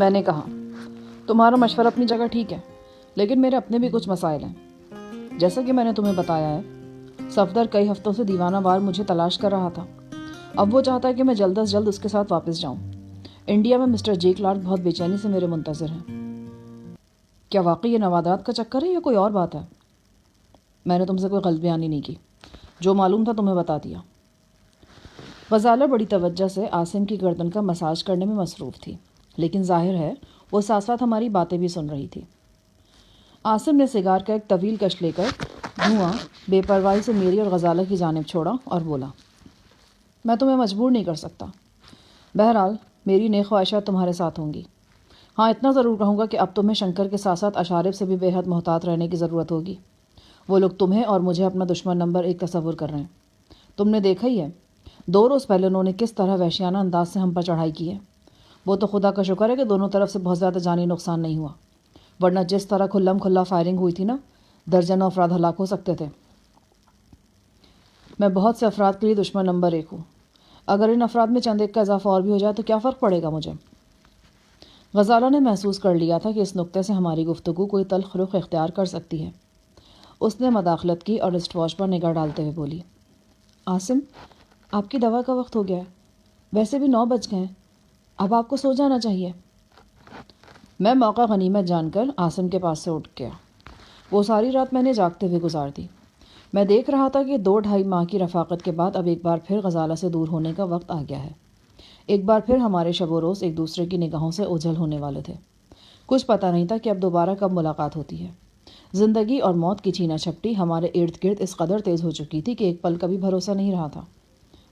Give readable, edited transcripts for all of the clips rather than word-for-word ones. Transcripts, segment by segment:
میں نے کہا، تمہارا مشورہ اپنی جگہ ٹھیک ہے، لیکن میرے اپنے بھی کچھ مسائل ہیں۔ جیسا کہ میں نے تمہیں بتایا ہے، صفدر کئی ہفتوں سے دیوانہ وار مجھے تلاش کر رہا تھا۔ اب وہ چاہتا ہے کہ میں جلد از جلد اس کے ساتھ واپس جاؤں۔ انڈیا میں مسٹر جے کلارک بہت بے چینی سے میرے منتظر ہیں۔ کیا واقعی یہ نوادرات کا چکر ہے یا کوئی اور بات ہے؟ میں نے تم سے کوئی غلط بیانی نہیں کی، جو معلوم تھا تمہیں بتا دیا۔ غزالہ بڑی توجہ سے عاصم کی گردن کا مساج کرنے میں مصروف تھی، لیکن ظاہر ہے وہ ساتھ ساتھ ہماری باتیں بھی سن رہی تھی۔ عاصم نے سگار کا ایک طویل کش لے کر دھواں بے پرواہی سے میری اور غزالہ کی جانب چھوڑا اور بولا، میں تمہیں مجبور نہیں کر سکتا۔ بہرحال میری نیک خواہشات تمہارے ساتھ ہوں گی۔ ہاں، اتنا ضرور کہوں گا کہ اب تمہیں شنکر کے ساتھ ساتھ اشارف سے بھی بے حد محتاط رہنے کی ضرورت ہوگی۔ وہ لوگ تمہیں اور مجھے اپنا دشمن نمبر 1 تصور کر رہے ہیں۔ تم نے دیکھا ہی ہے 2 روز پہلے انہوں نے کس طرح وحشیانہ انداز سے ہم پر چڑھائی کی ہے۔ وہ تو خدا کا شکر ہے کہ دونوں طرف سے بہت زیادہ جانی نقصان نہیں ہوا، ورنہ جس طرح کھلم کھلا فائرنگ ہوئی تھی نا، درجنوں افراد ہلاک ہو سکتے تھے۔ میں بہت سے افراد کے لیے دشمن نمبر 1 ہوں۔ اگر ان افراد میں چند ایک کا اضافہ اور بھی ہو جائے تو کیا فرق پڑے گا مجھے؟ غزالہ نے محسوس کر لیا تھا کہ اس نقطے سے ہماری گفتگو کوئی تلخ رخ اختیار کر سکتی ہے۔ اس نے مداخلت کی اور رسٹ واچ پر نگاہ ڈالتے ہوئے بولی، عاصم، آپ کی دوا کا وقت ہو گیا ہے، ویسے بھی 9 بج گئے ہیں، اب آپ کو سو جانا چاہیے۔ میں موقع غنیمت جان کر عاصم کے پاس سے اٹھ گیا۔ وہ ساری رات میں نے جاگتے ہوئے گزار دی۔ میں دیکھ رہا تھا کہ 2-2.5 ماہ کی رفاقت کے بعد اب ایک بار پھر غزالہ سے دور ہونے کا وقت آ گیا ہے۔ ایک بار پھر ہمارے شب و روز ایک دوسرے کی نگاہوں سے اوجھل ہونے والے تھے۔ کچھ پتہ نہیں تھا کہ اب دوبارہ کب ملاقات ہوتی ہے۔ زندگی اور موت کی چھینا چھپٹی ہمارے ارد گرد اس قدر تیز ہو چکی تھی کہ ایک پل کا بھی بھروسہ نہیں رہا تھا۔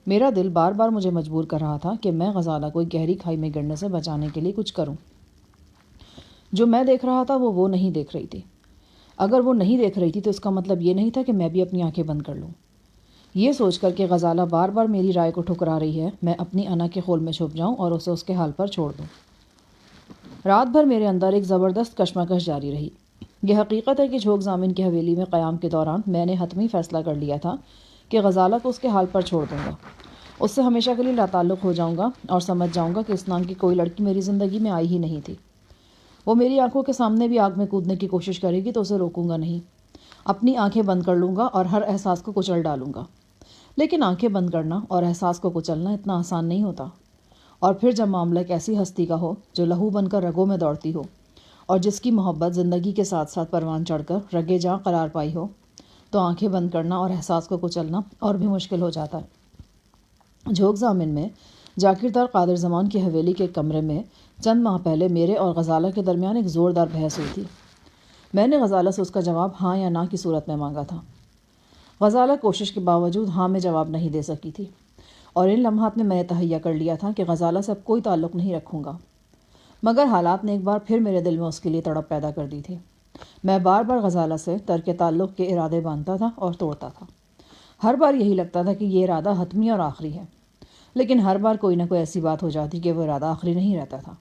میرا دل بار بار مجھے مجبور کر رہا تھا کہ میں غزالہ کو گہری کھائی میں گرنے سے بچانے کے لیے کچھ کروں۔ جو میں دیکھ رہا تھا وہ نہیں دیکھ رہی تھی۔ اگر وہ نہیں دیکھ رہی تھی تو اس کا مطلب یہ نہیں تھا کہ میں بھی اپنی آنکھیں بند کر لوں۔ یہ سوچ کر کہ غزالہ بار بار میری رائے کو ٹھکرا رہی ہے، میں اپنی انا کے خول میں چھپ جاؤں اور اسے اس کے حال پر چھوڑ دوں۔ رات بھر میرے اندر ایک زبردست کشمکش جاری رہی۔ یہ حقیقت ہے کہ جھوک زامن کی حویلی میں قیام کے دوران میں نے حتمی فیصلہ کر لیا تھا کہ غزالہ کو اس کے حال پر چھوڑ دوں گا، اس سے ہمیشہ کے لیے لاتعلق ہو جاؤں گا اور سمجھ جاؤں گا کہ اس نام کی کوئی لڑکی میری زندگی میں آئی ہی نہیں تھی۔ وہ میری آنکھوں کے سامنے بھی آگ میں کودنے کی کوشش کرے گی تو اسے روکوں گا نہیں، اپنی آنکھیں بند کر لوں گا اور ہر احساس کو کچل ڈالوں گا۔ لیکن آنکھیں بند کرنا اور احساس کو کچلنا اتنا آسان نہیں ہوتا، اور پھر جب معاملہ ایک ایسی ہستی کا ہو جو لہو بن کر رگوں میں دوڑتی ہو اور جس کی محبت زندگی کے ساتھ ساتھ پروان چڑھ کر رگے جاں قرار پائی ہو، تو آنکھیں بند کرنا اور احساس کو کچلنا اور بھی مشکل ہو جاتا ہے۔ جھوک زامن میں جاگیردار قادر زمان کی حویلی کے کمرے میں چند ماہ پہلے میرے اور غزالہ کے درمیان ایک زوردار بحث ہوئی تھی۔ میں نے غزالہ سے اس کا جواب ہاں یا نہ کی صورت میں مانگا تھا۔ غزالہ کوشش کے باوجود ہاں میں جواب نہیں دے سکی تھی، اور ان لمحات میں نے تہیہ کر لیا تھا کہ غزالہ سے اب کوئی تعلق نہیں رکھوں گا۔ مگر حالات نے ایک بار پھر میرے دل میں اس کے لیے تڑپ پیدا کر دی تھی۔ میں بار بار غزالہ سے ترک تعلق کے ارادے باندھتا تھا اور توڑتا تھا۔ ہر بار یہی لگتا تھا کہ یہ ارادہ حتمی اور آخری ہے، لیکن ہر بار کوئی نہ کوئی ایسی بات ہو جاتی کہ وہ ارادہ آخری نہیں رہتا تھا۔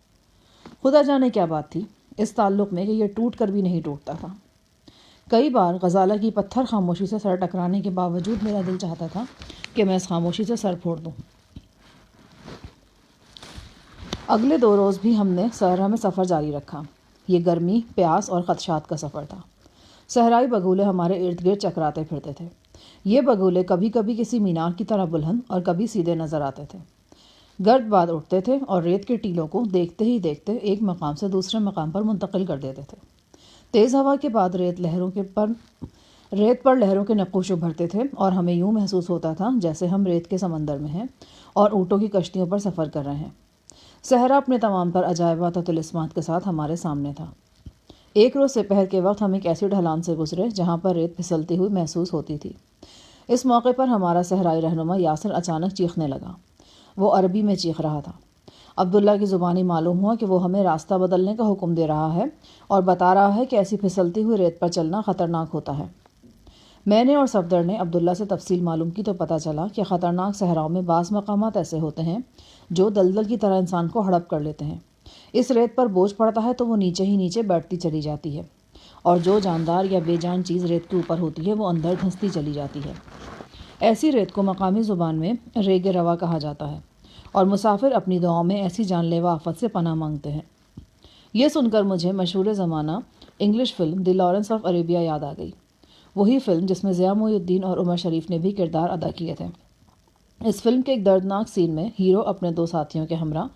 خدا جانے کیا بات تھی اس تعلق میں کہ یہ ٹوٹ کر بھی نہیں ٹوٹتا تھا۔ کئی بار غزالہ کی پتھر خاموشی سے سر ٹکرانے کے باوجود میرا دل چاہتا تھا کہ میں اس خاموشی سے سر پھوڑ دوں۔ اگلے 2 روز بھی ہم نے صحرا میں سفر جاری رکھا۔ یہ گرمی، پیاس اور خدشات کا سفر تھا۔ صحرائی بگولے ہمارے ارد گرد چکراتے پھرتے تھے۔ یہ بگولے کبھی کبھی کسی مینار کی طرح بلند اور کبھی سیدھے نظر آتے تھے۔ گرد باد اٹھتے تھے اور ریت کے ٹیلوں کو دیکھتے ہی دیکھتے ایک مقام سے دوسرے مقام پر منتقل کر دیتے تھے۔ تیز ہوا کے بعد ریت پر لہروں کے نقوش ابھرتے تھے اور ہمیں یوں محسوس ہوتا تھا جیسے ہم ریت کے سمندر میں ہیں اور اونٹوں کی کشتیوں پر سفر کر رہے ہیں۔ صحرا اپنے تمام پر عجائبات اور طلسمات کے ساتھ ہمارے سامنے تھا۔ ایک روز سپہر کے وقت ہم ایک ایسی ڈھلان سے گزرے جہاں پر ریت پھسلتی ہوئی محسوس ہوتی تھی۔ اس موقع پر ہمارا صحرائی رہنما یاسر اچانک چیخنے لگا۔ وہ عربی میں چیخ رہا تھا۔ عبداللہ کی زبانی معلوم ہوا کہ وہ ہمیں راستہ بدلنے کا حکم دے رہا ہے اور بتا رہا ہے کہ ایسی پھسلتی ہوئی ریت پر چلنا خطرناک ہوتا ہے۔ میں نے اور صفدر نے عبداللہ سے تفصیل معلوم کی تو پتہ چلا کہ خطرناک صحراؤں میں بعض مقامات ایسے ہوتے ہیں جو دلدل کی طرح انسان کو ہڑپ کر لیتے ہیں۔ اس ریت پر بوجھ پڑتا ہے تو وہ نیچے ہی نیچے بیٹھتی چلی جاتی ہے، اور جو جاندار یا بے جان چیز ریت کے اوپر ہوتی ہے وہ اندر دھنستی چلی جاتی ہے۔ ایسی ریت کو مقامی زبان میں ریگ روا کہا جاتا ہے، اور مسافر اپنی دعاؤں میں ایسی جان لیوا آفت سے پناہ مانگتے ہیں۔ یہ سن کر مجھے مشہور زمانہ English film the Lawrence of Arabia یاد آ گئی، وہی فلم جس میں ضیاء محی الدین اور عمر شریف نے بھی کردار ادا کیے تھے۔ اس فلم کے ایک دردناک سین میں ہیرو اپنے 2 ساتھیوں کے ہمراہ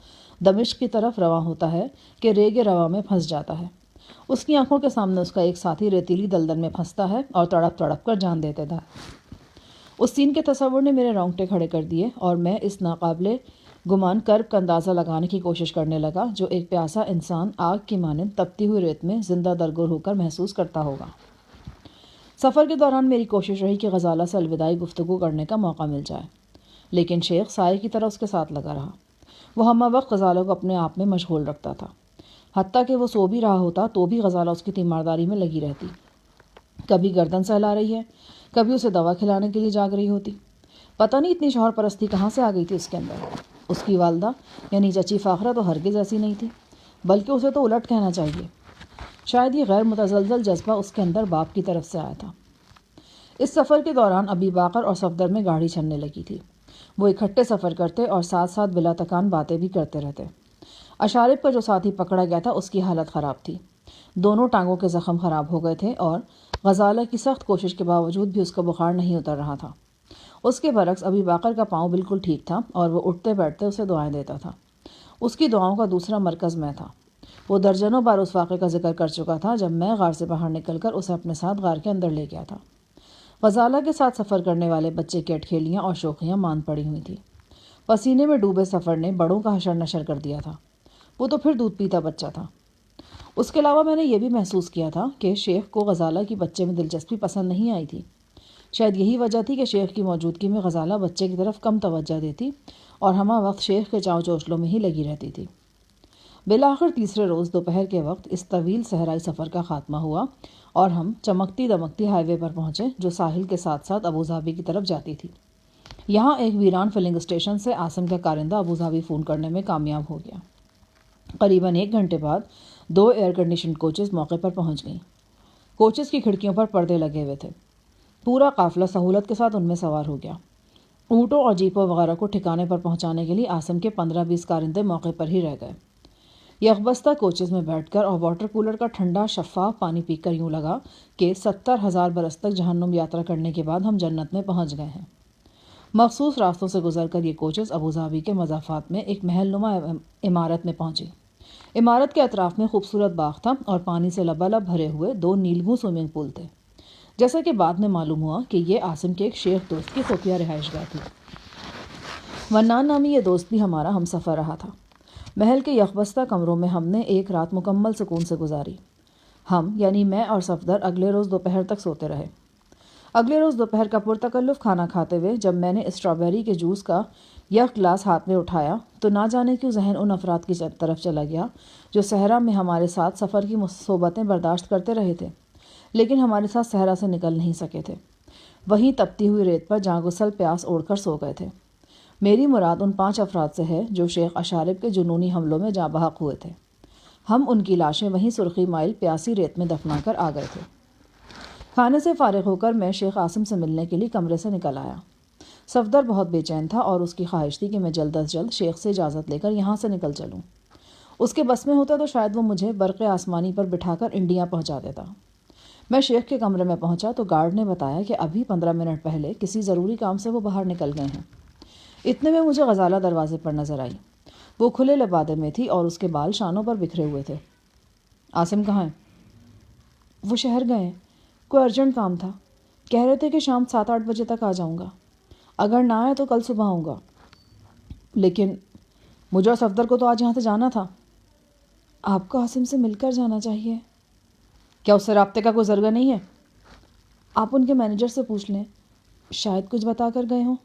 دمشق کی طرف رواں ہوتا ہے کہ ریگ رواں میں پھنس جاتا ہے۔ اس کی آنکھوں کے سامنے اس کا ایک ساتھی ریتیلی دلدل میں پھنستا ہے اور تڑپ تڑپ کر جان دیتا ہے۔ اس سین کے تصور نے میرے رونگٹے کھڑے کر دیے اور میں اس ناقابل گمان کرب کا اندازہ لگانے کی کوشش کرنے لگا جو ایک پیاسا انسان آگ کی مانند تپتی ہوئی ریت میں زندہ درگور ہو کر محسوس کرتا ہوگا۔ سفر کے دوران میری کوشش رہی کہ غزالہ سے الوداعی گفتگو کرنے کا موقع مل جائے، لیکن شیخ سائے کی طرح اس کے ساتھ لگا رہا۔ وہ ہمہ وقت غزالہ کو اپنے آپ میں مشغول رکھتا تھا، حتیٰ کہ وہ سو بھی رہا ہوتا تو بھی غزالہ اس کی تیمارداری میں لگی رہتی۔ کبھی گردن سہلا رہی ہے، کبھی اسے دوا کھلانے کے لیے جاگ رہی ہوتی۔ پتہ نہیں اتنی شوہر پرستی کہاں سے آ گئی تھی اس کے اندر۔ اس کی والدہ یعنی چچی فاخرہ تو ہرگز ایسی نہیں تھی، بلکہ اسے تو الٹ کہنا چاہیے۔ شاید یہ غیر متزلزل جذبہ اس کے اندر باپ کی طرف سے آیا تھا۔ اس سفر کے دوران ابی باقر اور صفدر میں گاڑی چلنے لگی تھی۔ وہ اکٹھے سفر کرتے اور ساتھ ساتھ بلا تکان باتیں بھی کرتے رہتے۔ اشارب کا جو ساتھی پکڑا گیا تھا اس کی حالت خراب تھی، دونوں ٹانگوں کے زخم خراب ہو گئے تھے اور غزالہ کی سخت کوشش کے باوجود بھی اس کا بخار نہیں اتر رہا تھا۔ اس کے برعکس ابی باقر کا پاؤں بالکل ٹھیک تھا اور وہ اٹھتے بیٹھتے اسے دعائیں دیتا تھا۔ اس کی دعاؤں کا دوسرا مرکز میں تھا۔ وہ درجنوں بار اس واقعے کا ذکر کر چکا تھا جب میں غار سے باہر نکل کر اسے اپنے ساتھ غار کے اندر لے گیا تھا۔ غزالہ کے ساتھ سفر کرنے والے بچے کی اٹکھیلیاں اور شوخیاں مان پڑی ہوئی تھیں۔ پسینے میں ڈوبے سفر نے بڑوں کا حشر نشر کر دیا تھا۔ وہ تو پھر دودھ پیتا بچہ تھا۔ اس کے علاوہ میں نے یہ بھی محسوس کیا تھا کہ شیخ کو غزالہ کی بچے میں دلچسپی پسند نہیں آئی تھی۔ شاید یہی وجہ تھی کہ شیخ کی موجودگی میں غزالہ بچے کی طرف کم توجہ دیتی اور ہمہ وقت شیخ کے چاؤ چوچلوں میں ہی لگی رہتی تھی۔ بالآخر تیسرے روز دوپہر کے وقت اس طویل صحرائی سفر کا خاتمہ ہوا اور ہم چمکتی دمکتی ہائی وے پر پہنچے جو ساحل کے ساتھ ساتھ ابوظہبی کی طرف جاتی تھی۔ یہاں ایک ویران فلنگ اسٹیشن سے عاصم کا کارندہ ابوظہبی فون کرنے میں کامیاب ہو گیا۔ قریباً 1 گھنٹے بعد 2 ایئر کنڈیشنڈ کوچز موقع پر پہنچ گئیں۔ کوچز کی کھڑکیوں پر پردے لگے ہوئے تھے۔ پورا قافلہ سہولت کے ساتھ ان میں سوار ہو گیا۔ اونٹوں اور جیپوں وغیرہ کو ٹھکانے پر پہنچانے کے لیے عاصم کے 15-20 کارندے موقع پر ہی رہ گئے۔ یکبستہ کوچز میں بیٹھ کر اور واٹر کولر کا ٹھنڈا شفاف پانی پی کر یوں لگا کہ 70,000 برس تک جہنم یاترا کرنے کے بعد ہم جنت میں پہنچ گئے ہیں۔ مخصوص راستوں سے گزر کر یہ کوچز ابوظہبی کے مضافات میں ایک محل نما عمارت میں پہنچی۔ عمارت کے اطراف میں خوبصورت باغ تھا اور پانی سے لبالب بھرے ہوئے 2 نیلگوں سوئمنگ پول تھے۔ جیسا کہ بعد میں معلوم ہوا کہ یہ عاصم کے ایک شیخ دوست کی خفیہ رہائش گاہ تھی۔ منان نامی یہ دوست بھی ہمارا ہم سفر رہا تھا۔ محل کے یکبستہ کمروں میں ہم نے ایک رات مکمل سکون سے گزاری۔ ہم یعنی میں اور صفدر اگلے روز دوپہر تک سوتے رہے۔ اگلے روز دوپہر کا پرتکلف کھانا کھاتے ہوئے جب میں نے اسٹرابیری کے جوس کا یک گلاس ہاتھ میں اٹھایا تو نہ جانے کیوں ذہن ان افراد کی طرف چلا گیا جو صحرا میں ہمارے ساتھ سفر کی صحبتیں برداشت کرتے رہے تھے لیکن ہمارے ساتھ صحرا سے نکل نہیں سکے تھے۔ وہیں تپتی ہوئی ریت پر جاں غسل پیاس اوڑھ کر سو گئے تھے۔ میری مراد ان 5 افراد سے ہے جو شیخ اشارب کے جنونی حملوں میں جاں بحق ہوئے تھے۔ ہم ان کی لاشیں وہیں سرخی مائل پیاسی ریت میں دفنا کر آ گئے تھے۔ کھانے سے فارغ ہو کر میں شیخ عاصم سے ملنے کے لیے کمرے سے نکل آیا۔ صفدر بہت بے چین تھا اور اس کی خواہش تھی کہ میں جلد از جلد شیخ سے اجازت لے کر یہاں سے نکل چلوں۔ اس کے بس میں ہوتا تو شاید وہ مجھے برق آسمانی پر بٹھا کر انڈیا پہنچا دیتا۔ میں شیخ کے کمرے میں پہنچا تو گارڈ نے بتایا کہ ابھی 15 منٹ پہلے کسی ضروری کام سے وہ باہر نکل گئے ہیں۔ اتنے میں مجھے غزالہ دروازے پر نظر آئی۔ وہ کھلے لبادے میں تھی اور اس کے بال شانوں پر بکھرے ہوئے تھے۔ عاصم کہاں ہیں؟ وہ شہر گئے ہیں، کوئی ارجنٹ کام تھا، کہہ رہے تھے کہ شام 7-8 بجے تک آ جاؤں گا، اگر نہ آئے تو کل صبح آؤں گا۔ لیکن مجھے اور صفدر کو تو آج یہاں سے جانا تھا۔ آپ کو عاصم سے مل کر جانا چاہیے۔ کیا اس سے رابطے کا کوئی ذریعہ نہیں ہے؟ آپ ان کے مینیجر سے پوچھ لیں، شاید کچھ بتا کر گئے ہوں۔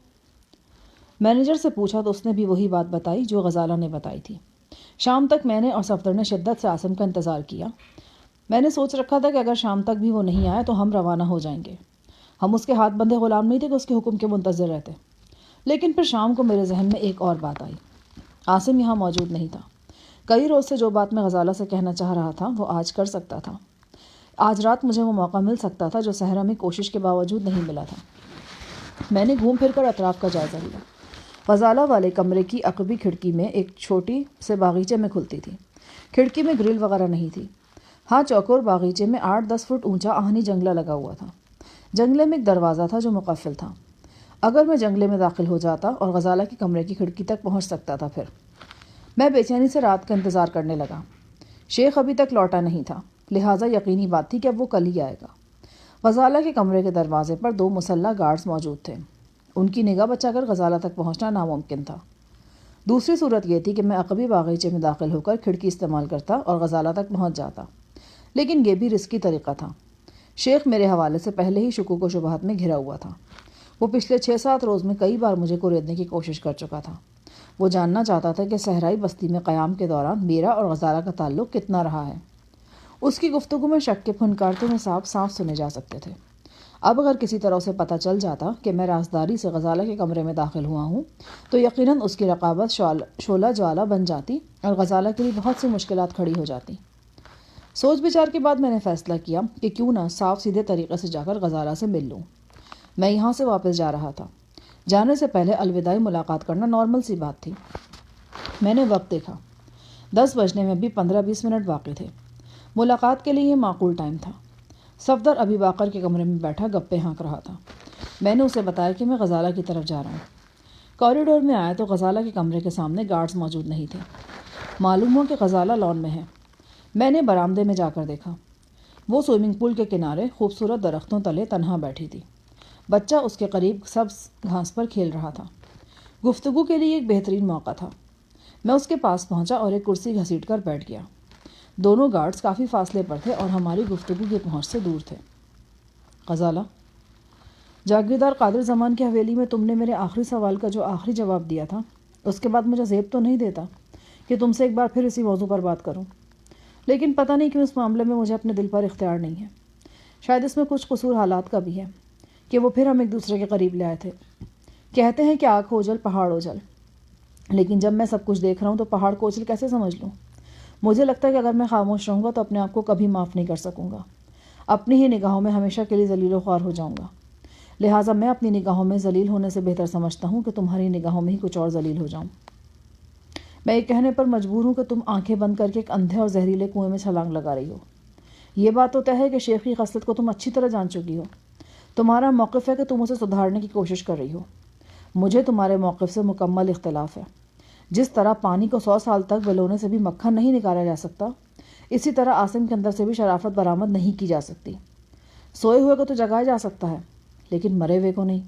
مینیجر سے پوچھا تو اس نے بھی وہی بات بتائی جو غزالہ نے بتائی تھی۔ شام تک میں نے اور صفدر نے شدت سے عاصم کا انتظار کیا۔ میں نے سوچ رکھا تھا کہ اگر شام تک بھی وہ نہیں آیا تو ہم روانہ ہو جائیں گے۔ ہم اس کے ہاتھ بندھے غلام نہیں تھے کہ اس کے حکم کے منتظر رہتے۔ لیکن پھر شام کو میرے ذہن میں ایک اور بات آئی۔ عاصم یہاں موجود نہیں تھا۔ کئی روز سے جو بات میں غزالہ سے کہنا چاہ رہا تھا وہ آج کر سکتا تھا۔ آج رات مجھے وہ موقع مل سکتا تھا جو صحرا میں کوشش کے باوجود نہیں ملا تھا۔ میں نے گھوم پھر کر اطراف کا جائزہ لیا۔ غزالہ والے کمرے کی عقبی کھڑکی میں ایک چھوٹی سے باغیچے میں کھلتی تھی۔ کھڑکی میں گرل وغیرہ نہیں تھی۔ ہاں، چوکور باغیچے میں 8-10 فٹ اونچا آہنی جنگلہ لگا ہوا تھا۔ جنگلے میں ایک دروازہ تھا جو مقفل تھا۔ اگر میں جنگلے میں داخل ہو جاتا اور غزالہ کے کمرے کی کھڑکی تک پہنچ سکتا تھا پھر میں بے چینی سے رات کا انتظار کرنے لگا۔ شیخ ابھی تک لوٹا نہیں تھا، لہٰذا یقینی بات تھی کہ اب وہ کل ہی آئے گا۔ غزالہ کے کمرے کے دروازے پر 2 مسلح گارڈز موجود تھے۔ ان کی نگاہ بچا کر غزالہ تک پہنچنا ناممکن تھا۔ دوسری صورت یہ تھی کہ میں عقبی باغیچے میں داخل ہو کر کھڑکی استعمال کرتا اور غزالہ تک پہنچ جاتا، لیکن یہ بھی رسکی طریقہ تھا۔ شیخ میرے حوالے سے پہلے ہی شکوک و شبہات میں گھرا ہوا تھا۔ وہ پچھلے 6-7 روز میں کئی بار مجھے کوریدنے کی کوشش کر چکا تھا۔ وہ جاننا چاہتا تھا کہ صحرائی بستی میں قیام کے دوران میرا اور غزالہ کا تعلق کتنا رہا ہے۔ اس کی گفتگو میں شک کے پھنکارتے میں صاف سنے جا سکتے تھے۔ اب اگر کسی طرح اسے پتہ چل جاتا کہ میں رازداری سے غزالہ کے کمرے میں داخل ہوا ہوں تو یقیناً اس کی رقابت شعلہ جوالا بن جاتی اور غزالہ کے لیے بہت سی مشکلات کھڑی ہو جاتی۔ سوچ بچار کے بعد میں نے فیصلہ کیا کہ کیوں نہ صاف سیدھے طریقے سے جا کر غزالہ سے مل لوں۔ میں یہاں سے واپس جا رہا تھا۔ جانے سے پہلے الوداعی ملاقات کرنا نارمل سی بات تھی۔ میں نے وقت دیکھا، 10 بجنے میں بھی 15-20 منٹ باقی تھے۔ ملاقات کے لیے یہ معقول ٹائم تھا۔ صفدر ابی باکر کے کمرے میں بیٹھا گپے ہانک رہا تھا۔ میں نے اسے بتایا کہ میں غزالہ کی طرف جا رہا ہوں۔ کوریڈور میں آیا تو غزالہ کے کمرے کے سامنے گارڈز موجود نہیں تھے۔ معلوم ہوا کہ غزالہ لان میں ہے۔ میں نے برآمدے میں جا کر دیکھا۔ وہ سوئمنگ پول کے کنارے خوبصورت درختوں تلے تنہا بیٹھی تھی۔ بچہ اس کے قریب سبز گھاس پر کھیل رہا تھا۔ گفتگو کے لیے ایک بہترین موقع تھا۔ میں اس کے پاس پہنچا اور ایک کرسی گھسیٹ کر بیٹھ گیا۔ دونوں گارڈز کافی فاصلے پر تھے اور ہماری گفتگو کی پہنچ سے دور تھے۔ غزالہ، جاگیردار قادر زمان کی حویلی میں تم نے میرے آخری سوال کا جو آخری جواب دیا تھا، اس کے بعد مجھے زیب تو نہیں دیتا کہ تم سے ایک بار پھر اسی موضوع پر بات کروں، لیکن پتہ نہیں کیوں اس معاملے میں مجھے اپنے دل پر اختیار نہیں ہے۔ شاید اس میں کچھ قصور حالات کا بھی ہے کہ وہ پھر ہم ایک دوسرے کے قریب لے آئے تھے۔ کہتے ہیں کہ آنکھ اوجل پہاڑ اوجل، لیکن جب میں سب کچھ دیکھ رہا ہوں تو پہاڑ کو اوجل کیسے سمجھ لوں؟ مجھے لگتا ہے کہ اگر میں خاموش رہوں گا تو اپنے آپ کو کبھی معاف نہیں کر سکوں گا، اپنی ہی نگاہوں میں ہمیشہ کے لیے ذلیل و خوار ہو جاؤں گا۔ لہٰذا میں اپنی نگاہوں میں ذلیل ہونے سے بہتر سمجھتا ہوں کہ تمہاری نگاہوں میں ہی کچھ اور ذلیل ہو جاؤں۔ میں یہ کہنے پر مجبور ہوں کہ تم آنکھیں بند کر کے ایک اندھے اور زہریلے کنویں میں چھلانگ لگا رہی ہو۔ یہ بات تو طے ہے کہ شیخ کی خصلت کو تم اچھی طرح جان چکی ہو۔ تمہارا موقف ہے کہ تم اسے سدھارنے کی کوشش کر رہی ہو۔ مجھے تمہارے موقف سے مکمل اختلاف ہے۔ جس طرح پانی کو 100 سال تک بلونے سے بھی مکھن نہیں نکالا جا سکتا، اسی طرح عاصم کے اندر سے بھی شرافت برآمد نہیں کی جا سکتی۔ سوئے ہوئے کو تو جگایا جا سکتا ہے، لیکن مرے ہوئے کو نہیں۔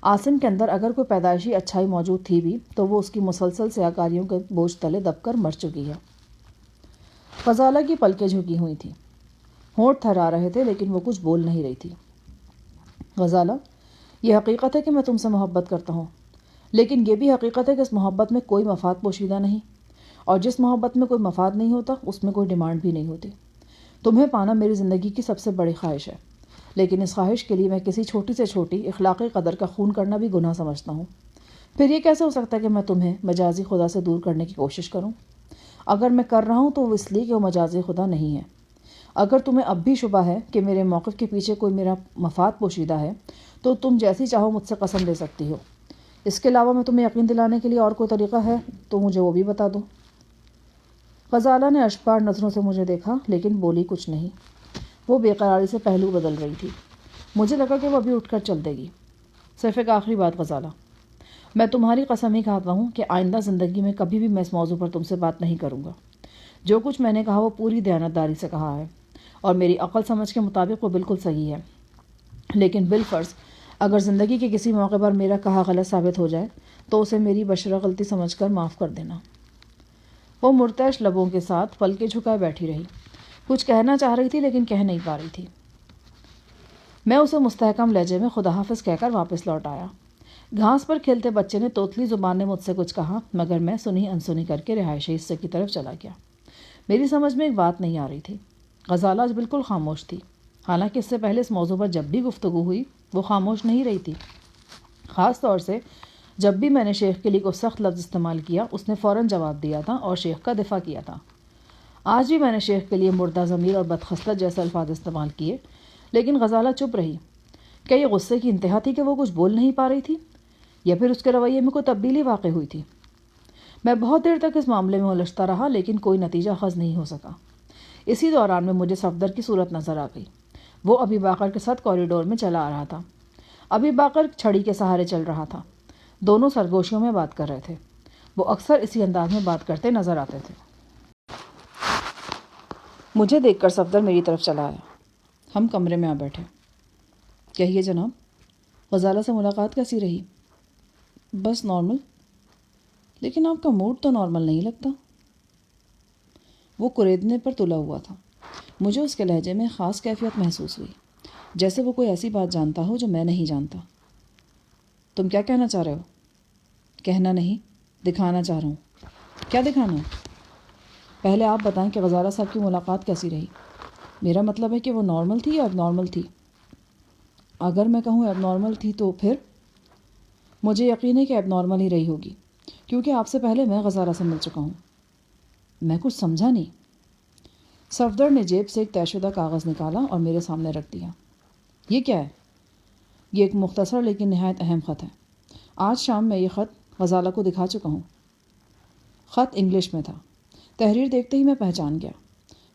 عاصم کے اندر اگر کوئی پیدائشی اچھائی موجود تھی بھی تو وہ اس کی مسلسل سیاکاریوں کے بوجھ تلے دب کر مر چکی ہے۔ غزالہ کی پلکیں جھکی ہوئی تھیں، ہونٹ تھرا رہے تھے، لیکن وہ کچھ بول نہیں رہی تھی۔ غزالہ، یہ حقیقت ہے کہ میں تم سے محبت کرتا ہوں، لیکن یہ بھی حقیقت ہے کہ اس محبت میں کوئی مفاد پوشیدہ نہیں، اور جس محبت میں کوئی مفاد نہیں ہوتا اس میں کوئی ڈیمانڈ بھی نہیں ہوتی۔ تمہیں پانا میری زندگی کی سب سے بڑی خواہش ہے، لیکن اس خواہش کے لیے میں کسی چھوٹی سے چھوٹی اخلاقی قدر کا خون کرنا بھی گناہ سمجھتا ہوں۔ پھر یہ کیسے ہو سکتا ہے کہ میں تمہیں مجازی خدا سے دور کرنے کی کوشش کروں؟ اگر میں کر رہا ہوں تو وہ اس لیے کہ وہ مجازی خدا نہیں ہے۔ اگر تمہیں اب بھی شبہ ہے کہ میرے موقف کے پیچھے کوئی میرا مفاد پوشیدہ ہے تو تم جیسی چاہو مجھ سے قسم لے سکتی ہو۔ اس کے علاوہ میں تمہیں یقین دلانے کے لیے اور کوئی طریقہ ہے تو مجھے وہ بھی بتا دو۔ غزالہ نے اشکبار نظروں سے مجھے دیکھا، لیکن بولی کچھ نہیں۔ وہ بے قراری سے پہلو بدل رہی تھی۔ مجھے لگا کہ وہ ابھی اٹھ کر چل دے گی۔ صرف ایک آخری بات غزالہ، میں تمہاری قسم ہی کھاتا ہوں کہ آئندہ زندگی میں کبھی بھی میں اس موضوع پر تم سے بات نہیں کروں گا۔ جو کچھ میں نے کہا وہ پوری دیانتداری سے کہا ہے، اور میری عقل سمجھ کے مطابق وہ بالکل صحیح ہے، لیکن بالفرض اگر زندگی کے کسی موقع پر میرا کہا غلط ثابت ہو جائے تو اسے میری بشرہ غلطی سمجھ کر معاف کر دینا۔ وہ مرتعش لبوں کے ساتھ پلکیں جھکائے بیٹھی رہی، کچھ کہنا چاہ رہی تھی لیکن کہہ نہیں پا رہی تھی۔ میں اسے مستحکم لہجے میں خدا حافظ کہہ کر واپس لوٹ آیا۔ گھاس پر کھیلتے بچے نے توتلی زبان میں مجھ سے کچھ کہا، مگر میں سنی انسنی کر کے رہائشی حصے کی طرف چلا گیا۔ میری سمجھ میں ایک بات نہیں آ رہی تھی۔ غزالہ آج بالکل خاموش تھی، حالانکہ اس سے پہلے اس موضوع پر جب بھی گفتگو ہوئی وہ خاموش نہیں رہی تھی۔ خاص طور سے جب بھی میں نے شیخ کے لیے کوئی سخت لفظ استعمال کیا اس نے فوراً جواب دیا تھا اور شیخ کا دفاع کیا تھا۔ آج بھی میں نے شیخ کے لیے مردہ ضمیر اور بدخصلت جیسے الفاظ استعمال کیے، لیکن غزالہ چپ رہی۔ کیا یہ غصے کی انتہا تھی کہ وہ کچھ بول نہیں پا رہی تھی، یا پھر اس کے رویے میں کوئی تبدیلی واقع ہوئی تھی؟ میں بہت دیر تک اس معاملے میں الجھتا رہا لیکن کوئی نتیجہ اخذ نہیں ہو سکا۔ اسی دوران میں مجھے صفدر کی صورت نظر آ گئی۔ وہ ابی باقر کے ساتھ کوریڈور میں چلا آ رہا تھا۔ ابی باقر چھڑی کے سہارے چل رہا تھا۔ دونوں سرگوشیوں میں بات کر رہے تھے۔ وہ اکثر اسی انداز میں بات کرتے نظر آتے تھے۔ مجھے دیکھ کر صفدر میری طرف چلا آیا۔ ہم کمرے میں آ بیٹھے۔ کہیے جناب، غزالہ سے ملاقات کیسی رہی؟ بس نارمل۔ لیکن آپ کا موڈ تو نارمل نہیں لگتا۔ وہ کریدنے پر تلا ہوا تھا۔ مجھے اس کے لہجے میں خاص کیفیت محسوس ہوئی، جیسے وہ کوئی ایسی بات جانتا ہو جو میں نہیں جانتا۔ تم کیا کہنا چاہ رہے ہو؟ کہنا نہیں، دکھانا چاہ رہا ہوں۔ کیا دکھانا ہے؟ پہلے آپ بتائیں کہ غزالہ صاحب کی ملاقات کیسی رہی۔ میرا مطلب ہے کہ وہ نارمل تھی یا اب نارمل تھی؟ اگر میں کہوں اب نارمل تھی تو پھر؟ مجھے یقین ہے کہ اب نارمل ہی رہی ہوگی، کیونکہ آپ سے پہلے میں غزالہ سے مل چکا ہوں۔ میں کچھ سمجھا نہیں۔ صفدر نے جیب سے ایک طے شدہ کاغذ نکالا اور میرے سامنے رکھ دیا۔ یہ کیا ہے؟ یہ ایک مختصر لیکن نہایت اہم خط ہے۔ آج شام میں یہ خط غزالہ کو دکھا چکا ہوں۔ خط انگلش میں تھا۔ تحریر دیکھتے ہی میں پہچان گیا۔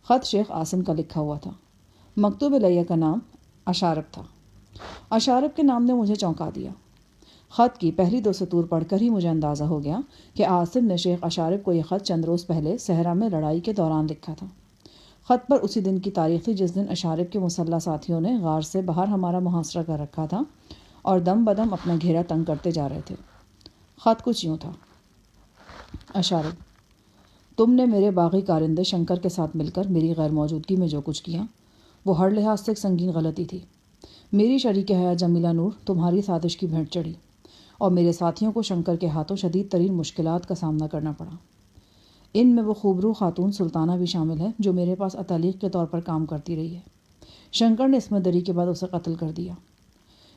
خط شیخ عاصم کا لکھا ہوا تھا۔ مکتوب الیہ کا نام اشارب تھا۔ اشارب کے نام نے مجھے چونکا دیا۔ خط کی پہلی 2 سطور پڑھ کر ہی مجھے اندازہ ہو گیا کہ عاصم نے شیخ اشارب کو یہ خط چند روز پہلے صحرا میں لڑائی کے دوران لکھا تھا۔ خط پر اسی دن کی تاریخ تھی جس دن اشارب کے مسلح ساتھیوں نے غار سے باہر ہمارا محاصرہ کر رکھا تھا اور دم بدم اپنا گھیرا تنگ کرتے جا رہے تھے۔ خط کچھ یوں تھا: اشارب، تم نے میرے باغی کارندے شنکر کے ساتھ مل کر میری غیر موجودگی میں جو کچھ کیا وہ ہر لحاظ سے ایک سنگین غلطی تھی۔ میری شریک حیات جمیلہ نور تمہاری سازش کی بھینٹ چڑھی اور میرے ساتھیوں کو شنکر کے ہاتھوں شدید ترین مشکلات کا سامنا کرنا پڑا۔ ان میں وہ خوبرو خاتون سلطانہ بھی شامل ہے جو میرے پاس اتالیق کے طور پر کام کرتی رہی ہے۔ شنکر نے اس میں دری کے بعد اسے قتل کر دیا۔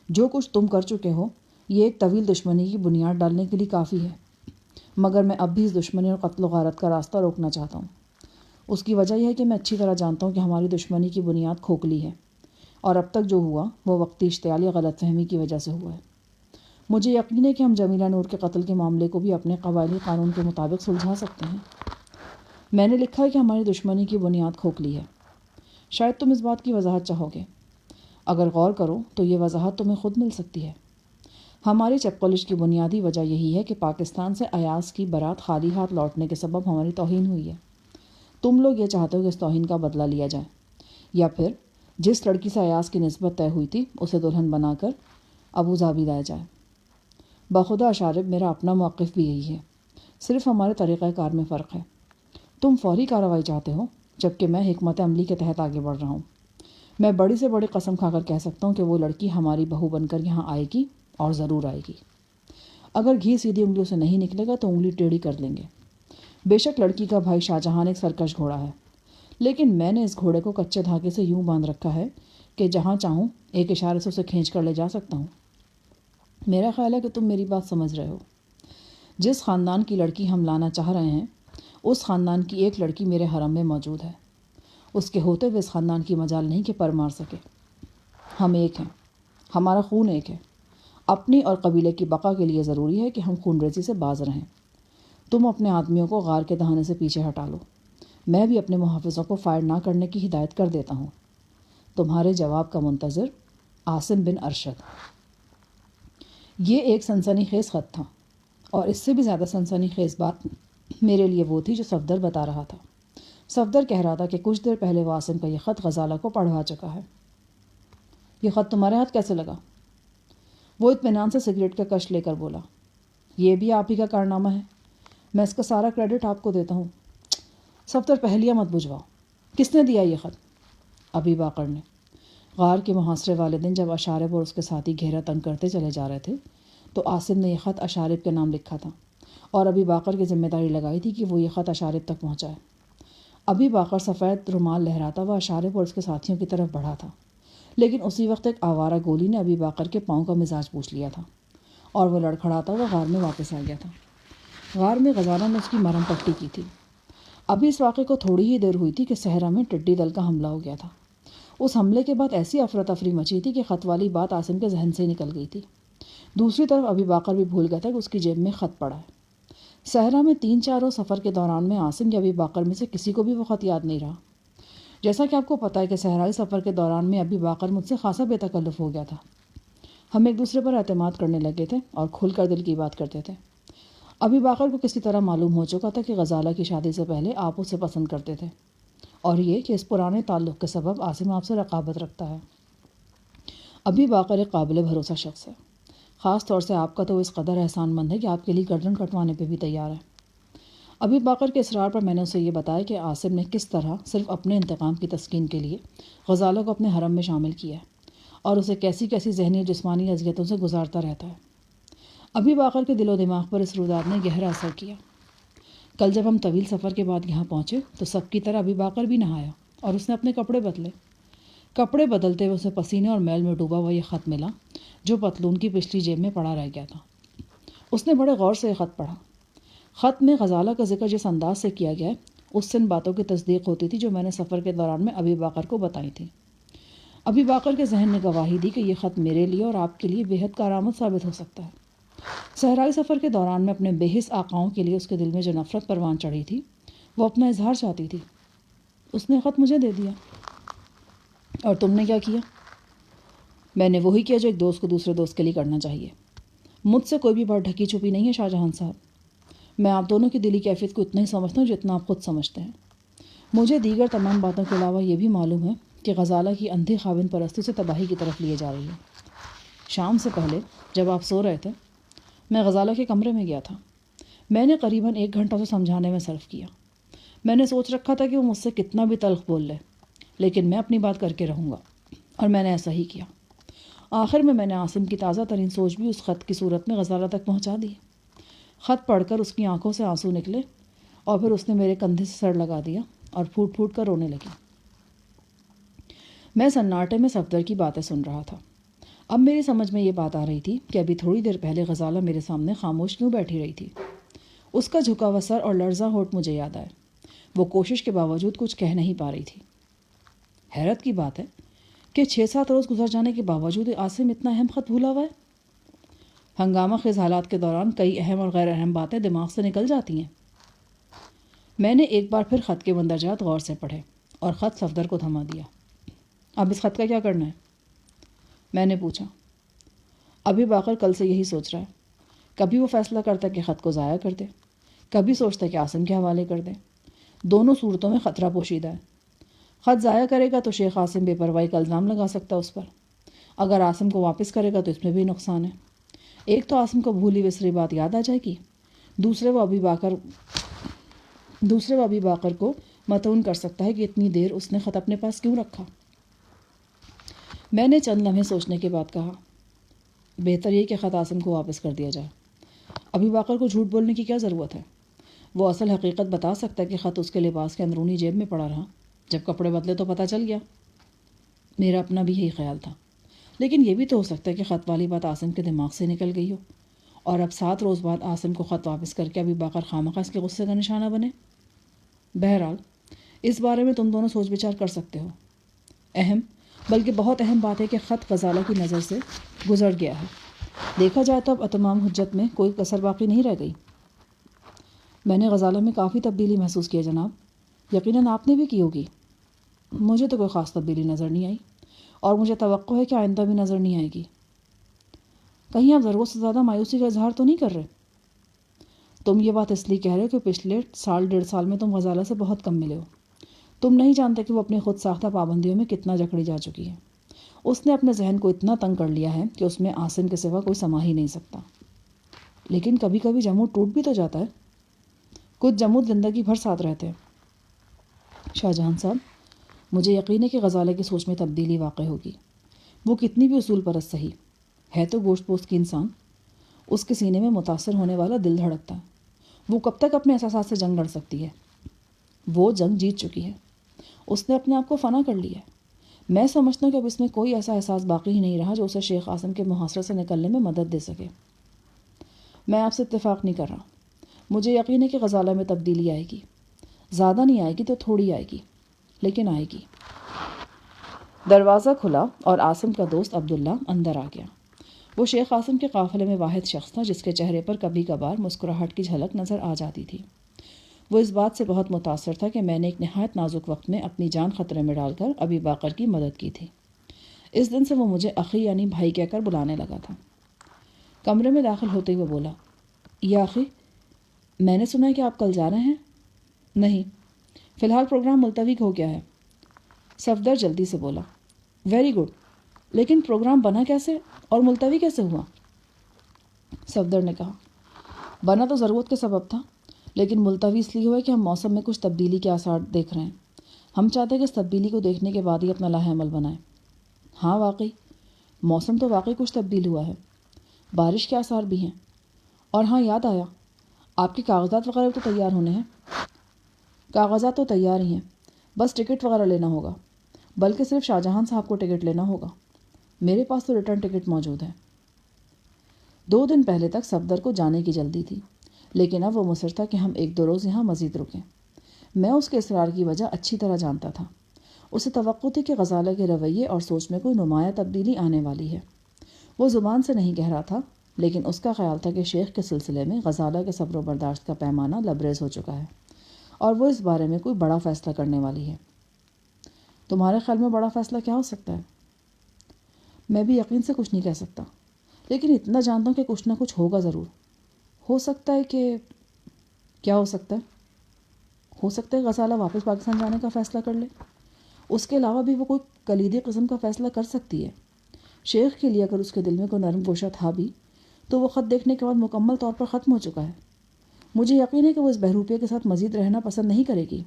جو کچھ تم کر چکے ہو یہ ایک طویل دشمنی کی بنیاد ڈالنے کے لیے کافی ہے، مگر میں اب بھی اس دشمنی اور قتل و غارت کا راستہ روکنا چاہتا ہوں۔ اس کی وجہ یہ ہے کہ میں اچھی طرح جانتا ہوں کہ ہماری دشمنی کی بنیاد کھوکھلی ہے اور اب تک جو ہوا وہ وقتی اشتعال یا غلط فہمی کی وجہ سے ہوا ہے۔ مجھے یقین ہے کہ ہم جمیلہ نور کے قتل کے معاملے کو بھی اپنے قبائلی قانون کے مطابق سلجھا سکتے ہیں۔ میں نے لکھا ہے کہ ہماری دشمنی کی بنیاد کھوکھلی ہے۔ شاید تم اس بات کی وضاحت چاہو گے۔ اگر غور کرو تو یہ وضاحت تمہیں خود مل سکتی ہے۔ ہماری چپقلش کی بنیادی وجہ یہی ہے کہ پاکستان سے ایاز کی برات خالی ہاتھ لوٹنے کے سبب ہماری توہین ہوئی ہے۔ تم لوگ یہ چاہتے ہو کہ اس توہین کا بدلہ لیا جائے، یا پھر جس لڑکی سے ایاز کی نسبت طے ہوئی تھی اسے دلہن بنا کر ابوظہبی لایا جائے۔ بخدا اشارب، میرا اپنا موقف بھی یہی ہے، صرف ہمارے طریقہ کار میں فرق ہے۔ تم فوری کارروائی چاہتے ہو جبکہ میں حکمت عملی کے تحت آگے بڑھ رہا ہوں۔ میں بڑی سے بڑی قسم کھا کر کہہ سکتا ہوں کہ وہ لڑکی ہماری بہو بن کر یہاں آئے گی اور ضرور آئے گی۔ اگر گھی سیدھی انگلیوں سے نہیں نکلے گا تو انگلی ٹیڑھی کر لیں گے۔ بے شک لڑکی کا بھائی شاہ جہان ایک سرکش گھوڑا ہے، لیکن میں نے اس گھوڑے کو کچے دھاگے سے یوں باندھ رکھا ہے کہ جہاں چاہوں ایک اشارے سے اسے کھینچ کر لے جا سکتا ہوں۔ میرا خیال ہے کہ تم میری بات سمجھ رہے ہو۔ جس خاندان کی لڑکی ہم لانا چاہ رہے ہیں اس خاندان کی ایک لڑکی میرے حرم میں موجود ہے۔ اس کے ہوتے ہوئے اس خاندان کی مجال نہیں کہ پر مار سکے۔ ہم ایک ہیں، ہمارا خون ایک ہے۔ اپنی اور قبیلے کی بقا کے لیے ضروری ہے کہ ہم خون ریزی سے باز رہیں۔ تم اپنے آدمیوں کو غار کے دہانے سے پیچھے ہٹا لو، میں بھی اپنے محافظوں کو فائر نہ کرنے کی ہدایت کر دیتا ہوں۔ تمہارے جواب کا منتظر، عاصم بن ارشد۔ یہ ایک سنسنی خیز خط تھا، اور اس سے بھی زیادہ سنسنی خیز بات میرے لیے وہ تھی جو صفدر بتا رہا تھا۔ صفدر کہہ رہا تھا کہ کچھ دیر پہلے وہ عاصم کا یہ خط غزالہ کو پڑھوا چکا ہے۔ یہ خط تمہارے ہاتھ کیسے لگا؟ وہ اطمینان سے سگریٹ کا کش لے کر بولا، یہ بھی آپ ہی کا کارنامہ ہے، میں اس کا سارا کریڈٹ آپ کو دیتا ہوں۔ صفدر پہلیاں مت بجھواؤ، کس نے دیا یہ خط؟ ابی باقر نے۔ غار کے محاصرے والے دن جب اشارب اور اس کے ساتھی گھیرا تنگ کرتے چلے جا رہے تھے تو عاصم نے یہ خط اشارب کے نام لکھا تھا اور ابی باقر کی ذمہ داری لگائی تھی کہ وہ یہ خط اشارب تک پہنچائے۔ ابی باقر سفید رومال لہراتا ہوا اشارب اور اس کے ساتھیوں کی طرف بڑھا تھا، لیکن اسی وقت ایک آوارہ گولی نے ابی باقر کے پاؤں کا مزاج پوچھ لیا تھا اور وہ لڑکھڑاتا ہوا غار میں واپس آ گیا تھا۔ غار میں غزالہ نے اس کی مرہم پٹی کی تھی۔ ابھی اس واقعے کو تھوڑی ہی دیر ہوئی تھی کہ صحرا میں ٹڈی دل کا حملہ ہو گیا تھا۔ اس حملے کے بعد ایسی افراتفری مچی تھی کہ خط والی بات عاصم کے ذہن سے نکل گئی تھی۔ دوسری طرف ابی باقر بھی بھول گیا تھا کہ اس کی جیب میں خط پڑا ہے۔ صحرا میں 3-4 روز سفر کے دوران میں عاصم یا ابی باقر میں سے کسی کو بھی وہ خط یاد نہیں رہا۔ جیسا کہ آپ کو پتہ ہے کہ صحرائی سفر کے دوران میں ابی باقر مجھ سے خاصا بے تکلف ہو گیا تھا۔ ہم ایک دوسرے پر اعتماد کرنے لگے تھے اور کھل کر دل کی بات کرتے تھے۔ ابی باقر کو کسی طرح معلوم ہو چکا تھا کہ غزالہ کی شادی سے پہلے آپ اسے پسند کرتے تھے، اور یہ کہ اس پرانے تعلق کے سبب عاصم آپ سے رقابت رکھتا ہے۔ ابی باقر ایک قابل بھروسہ شخص ہے، خاص طور سے آپ کا تو اس قدر احسان مند ہے کہ آپ کے لیے گردن کٹوانے پہ بھی تیار ہے۔ ابی باقر کے اصرار پر میں نے اسے یہ بتایا کہ عاصم نے کس طرح صرف اپنے انتقام کی تسکین کے لیے غزالہ کو اپنے حرم میں شامل کیا ہے اور اسے کیسی کیسی ذہنی اور جسمانی اذیتوں سے گزارتا رہتا ہے۔ ابی باقر کے دل و دماغ پر اس روداد نے گہرا اثر کیا۔ کل جب ہم طویل سفر کے بعد یہاں پہنچے تو سب کی طرح ابی باقر بھی نہایا اور اس نے اپنے کپڑے بدلے۔ کپڑے بدلتے ہوئے اسے پسینے اور میل میں ڈوبا ہوا یہ خط ملا جو پتلون کی پچھلی جیب میں پڑا رہ گیا تھا۔ اس نے بڑے غور سے یہ خط پڑھا۔ خط میں غزالہ کا ذکر جس انداز سے کیا گیا ہے اس سے ان باتوں کی تصدیق ہوتی تھی جو میں نے سفر کے دوران میں ابی باقر کو بتائی تھی۔ ابی باقر کے ذہن نے گواہی دی کہ یہ خط میرے لیے اور آپ کے لیے بے حد کارآمد ثابت ہو سکتا ہے۔ صحرائی سفر کے دوران میں اپنے بے حس آقاؤں کے لیے اس کے دل میں جو نفرت پروان چڑھی تھی وہ اپنا اظہار چاہتی تھی۔ اس نے خط مجھے دے دیا۔ اور تم نے کیا کیا؟ میں نے وہی کیا جو ایک دوست کو دوسرے دوست کے لیے کرنا چاہیے۔ مجھ سے کوئی بھی بات ڈھکی چھپی نہیں ہے شاہ جہان صاحب۔ میں آپ دونوں کی دلی کیفیت کو اتنا ہی سمجھتا ہوں جتنا آپ خود سمجھتے ہیں۔ مجھے دیگر تمام باتوں کے علاوہ یہ بھی معلوم ہے کہ غزالہ کی اندھی خاوند پرستی سے تباہی کی طرف لیے جا رہی ہے۔ شام سے پہلے جب آپ سو رہے تھے میں غزالہ کے کمرے میں گیا تھا۔ میں نے قریباً 1 گھنٹہ اسے سمجھانے میں صرف کیا۔ میں نے سوچ رکھا تھا کہ وہ مجھ سے کتنا بھی تلخ بول لے لیکن میں اپنی بات کر کے رہوں گا، اور میں نے ایسا ہی کیا۔ آخر میں نے عاصم کی تازہ ترین سوچ بھی اس خط کی صورت میں غزالہ تک پہنچا دی۔ خط پڑھ کر اس کی آنکھوں سے آنسو نکلے اور پھر اس نے میرے کندھے سے سر لگا دیا اور پھوٹ پھوٹ کر رونے لگی۔ میں سناٹے میں صفدر کی باتیں سن رہا تھا۔ اب میری سمجھ میں یہ بات آ رہی تھی کہ ابھی تھوڑی دیر پہلے غزالہ میرے سامنے خاموش کیوں بیٹھی رہی تھی۔ اس کا جھکا ہوا سر اور لرزا ہونٹ مجھے یاد آئے۔ وہ کوشش کے باوجود کچھ کہہ نہیں پا رہی تھی۔ حیرت کی بات ہے کہ 6-7 روز گزر جانے کے باوجود عاصم اتنا اہم خط بھولا ہوا ہے۔ ہنگامہ خیز حالات کے دوران کئی اہم اور غیر اہم باتیں دماغ سے نکل جاتی ہیں۔ میں نے ایک بار پھر خط کے مندرجات غور سے پڑھے اور خط صفدر کو تھما دیا۔ اب اس خط کا کیا کرنا ہے؟ میں نے پوچھا۔ ابی باقر کل سے یہی سوچ رہا ہے۔ کبھی وہ فیصلہ کرتا کہ خط کو ضائع کر دے، کبھی سوچتا کہ عاصم کے حوالے کر دے۔ دونوں صورتوں میں خطرہ پوشیدہ ہے۔ خط ضائع کرے گا تو شیخ عاصم بے پرواہی کا الزام لگا سکتا اس پر۔ اگر عاصم کو واپس کرے گا تو اس میں بھی نقصان ہے۔ ایک تو عاصم کو بھولی بسری بات یاد آ جائے گی، دوسرے وہ ابی باقر کو متون کر سکتا ہے کہ اتنی دیر اس نے خط اپنے پاس کیوں رکھا۔ میں نے چند لمحے سوچنے کے بعد کہا، بہتر یہ کہ خط عاصم کو واپس کر دیا جائے۔ ابی باقر کو جھوٹ بولنے کی کیا ضرورت ہے؟ وہ اصل حقیقت بتا سکتا ہے کہ خط اس کے لباس کے اندرونی جیب میں پڑا رہا۔ جب کپڑے بدلے تو پتہ چل گیا۔ میرا اپنا بھی یہی خیال تھا، لیکن یہ بھی تو ہو سکتا ہے کہ خط والی بات عاصم کے دماغ سے نکل گئی ہو اور اب 7 روز بعد عاصم کو خط واپس کر کے ابی باقر خامخواہ اس کے غصے کا نشانہ بنے۔ بہرحال اس بارے میں تم دونوں سوچ بچار کر سکتے ہو۔ اہم بلکہ بہت اہم بات ہے کہ خط غزالہ کی نظر سے گزر گیا ہے۔ دیکھا جائے تو اب اتمام حجت میں کوئی کسر باقی نہیں رہ گئی۔ میں نے غزالہ میں کافی تبدیلی محسوس کی ہے جناب۔ یقیناً آپ نے بھی کی ہوگی۔ مجھے تو کوئی خاص تبدیلی نظر نہیں آئی اور مجھے توقع ہے کہ آئندہ بھی نظر نہیں آئے گی۔ کہیں آپ ضرورت سے زیادہ مایوسی کا اظہار تو نہیں کر رہے؟ تم یہ بات اس لیے کہہ رہے ہو کہ پچھلے 1.5 سال میں تم غزالہ سے بہت کم ملے ہو۔ تم نہیں جانتے کہ وہ اپنی خود ساختہ پابندیوں میں کتنا جکڑی جا چکی ہے۔ اس نے اپنے ذہن کو اتنا تنگ کر لیا ہے کہ اس میں عاصم کے سوا کوئی سما ہی نہیں سکتا۔ لیکن کبھی کبھی جمود ٹوٹ بھی تو جاتا ہے۔ کچھ جمود زندگی بھر ساتھ رہتے ہیں۔ شاہ جہان صاحب، مجھے یقین ہے کہ غزالہ کی سوچ میں تبدیلی واقع ہوگی۔ وہ کتنی بھی اصول پرست صحیح ہے تو گوشت پوست کی انسان۔ اس کے سینے میں متاثر ہونے والا دل دھڑکتا ہے۔ وہ کب تک اپنے احساسات سے جنگ لڑ سکتی ہے؟ وہ جنگ جیت چکی ہے۔ اس نے اپنے آپ کو فنا کر لیا ہے۔ میں سمجھتا ہوں کہ اب اس میں کوئی ایسا احساس باقی ہی نہیں رہا جو اسے شیخ عاصم کے محاصرے سے نکلنے میں مدد دے سکے۔ میں آپ سے اتفاق نہیں کر رہا۔ مجھے یقین ہے کہ غزالہ میں تبدیلی آئے گی۔ زیادہ نہیں آئے گی تو تھوڑی آئے گی، لیکن آئے گی۔ دروازہ کھلا اور عاصم کا دوست عبداللہ اندر آ گیا۔ وہ شیخ قاسم کے قافلے میں واحد شخص تھا جس کے چہرے پر کبھی کبھار مسکراہٹ کی جھلک نظر آ جاتی تھی۔ وہ اس بات سے بہت متاثر تھا کہ میں نے ایک نہایت نازک وقت میں اپنی جان خطرے میں ڈال کر ابی باقر کی مدد کی تھی۔ اس دن سے وہ مجھے اخی یعنی بھائی کہہ کر بلانے لگا تھا۔ کمرے میں داخل ہوتے ہوئے بولا، یا اخی، میں نے سنا ہے کہ آپ کل جا رہے ہیں؟ نہیں، فی الحال پروگرام ملتوی ہو گیا ہے۔ صفدر جلدی سے بولا، ویری گڈ، لیکن پروگرام بنا کیسے اور ملتوی کیسے ہوا؟ صفدر نے کہا، بنا تو ضرورت کے سبب تھا، لیکن ملتوی اس لیے ہوا کہ ہم موسم میں کچھ تبدیلی کے آثار دیکھ رہے ہیں۔ ہم چاہتے ہیں کہ اس تبدیلی کو دیکھنے کے بعد ہی اپنا لاہ عمل بنائیں۔ ہاں واقعی، موسم تو واقعی کچھ تبدیل ہوا ہے، بارش کے آثار بھی ہیں۔ اور ہاں، یاد آیا، آپ کے کاغذات وغیرہ تو تیار ہونے ہیں۔ کاغذات تو تیار ہی ہیں، بس ٹکٹ وغیرہ لینا ہوگا، بلکہ صرف شاہ جہان صاحب کو ٹکٹ لینا ہوگا۔ میرے پاس تو ریٹرن ٹکٹ موجود ہے۔ 2 دن پہلے تک صفدر کو جانے کی جلدی تھی، لیکن اب وہ مصر تھا کہ ہم 1-2 روز یہاں مزید رکیں۔ میں اس کے اصرار کی وجہ اچھی طرح جانتا تھا۔ اسے توقع تھی کہ غزالہ کے رویے اور سوچ میں کوئی نمایاں تبدیلی آنے والی ہے۔ وہ زبان سے نہیں کہہ رہا تھا، لیکن اس کا خیال تھا کہ شیخ کے سلسلے میں غزالہ کے صبر و برداشت کا پیمانہ لبریز ہو چکا ہے اور وہ اس بارے میں کوئی بڑا فیصلہ کرنے والی ہے۔ تمہارے خیال میں بڑا فیصلہ کیا ہو سکتا ہے؟ میں بھی یقین سے کچھ نہیں کہہ سکتا، لیکن اتنا جانتا ہوں کہ کچھ نہ کچھ ہوگا ضرور۔ ہو سکتا ہے کہ کیا ہو سکتا ہے؟ ہو سکتا ہے غزالہ واپس پاکستان جانے کا فیصلہ کر لے۔ اس کے علاوہ بھی وہ کوئی کلیدی قسم کا فیصلہ کر سکتی ہے۔ شیخ کے لیے اگر اس کے دل میں کوئی نرم گوشہ تھا بھی تو وہ خط دیکھنے کے بعد مکمل طور پر ختم ہو چکا ہے۔ مجھے یقین ہے کہ وہ اس بہروپیے کے ساتھ مزید رہنا پسند نہیں کرے گی۔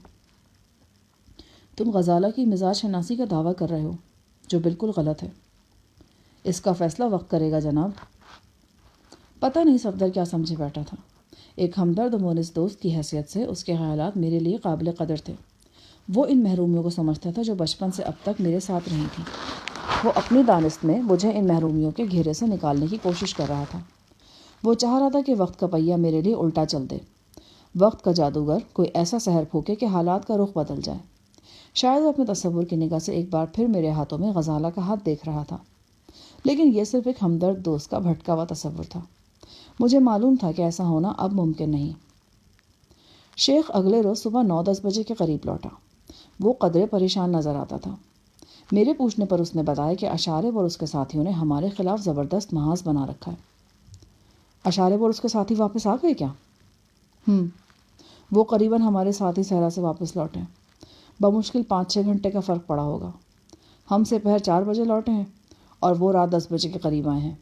تم غزالہ کی مزاج شناسی کا دعویٰ کر رہے ہو، جو بالکل غلط ہے۔ اس کا فیصلہ وقت کرے گا جناب۔ پتہ نہیں صفدر کیا سمجھے بیٹھا تھا۔ ایک ہمدرد و مونس دوست کی حیثیت سے اس کے خیالات میرے لیے قابل قدر تھے۔ وہ ان محرومیوں کو سمجھتا تھا جو بچپن سے اب تک میرے ساتھ رہی تھیں۔ وہ اپنی دانست میں مجھے ان محرومیوں کے گھیرے سے نکالنے کی کوشش کر رہا تھا۔ وہ چاہ رہا تھا کہ وقت کا پہیہ میرے لیے الٹا چل دے، وقت کا جادوگر کوئی ایسا سحر پھونکے کہ حالات کا رخ بدل جائے۔ شاید وہ اپنے تصور کی نگاہ سے ایک بار پھر میرے ہاتھوں میں غزالہ کا ہاتھ دیکھ رہا تھا، لیکن یہ صرف ایک ہمدرد دوست کا بھٹکا ہوا تصور تھا۔ مجھے معلوم تھا کہ ایسا ہونا اب ممکن نہیں۔ شیخ اگلے روز صبح 9-10 بجے کے قریب لوٹا۔ وہ قدرے پریشان نظر آتا تھا۔ میرے پوچھنے پر اس نے بتایا کہ اشارب اور اس کے ساتھیوں نے ہمارے خلاف زبردست محاذ بنا رکھا ہے۔ اشارب اور اس کے ساتھی واپس آ گئے کیا؟ وہ قریباً ہمارے ساتھی صحرا سے واپس لوٹے ہیں۔ بمشکل 5-6 گھنٹے کا فرق پڑا ہوگا۔ ہم سے پہر 4 بجے لوٹے ہیں اور وہ رات 10 بجے کے قریب آئے ہیں۔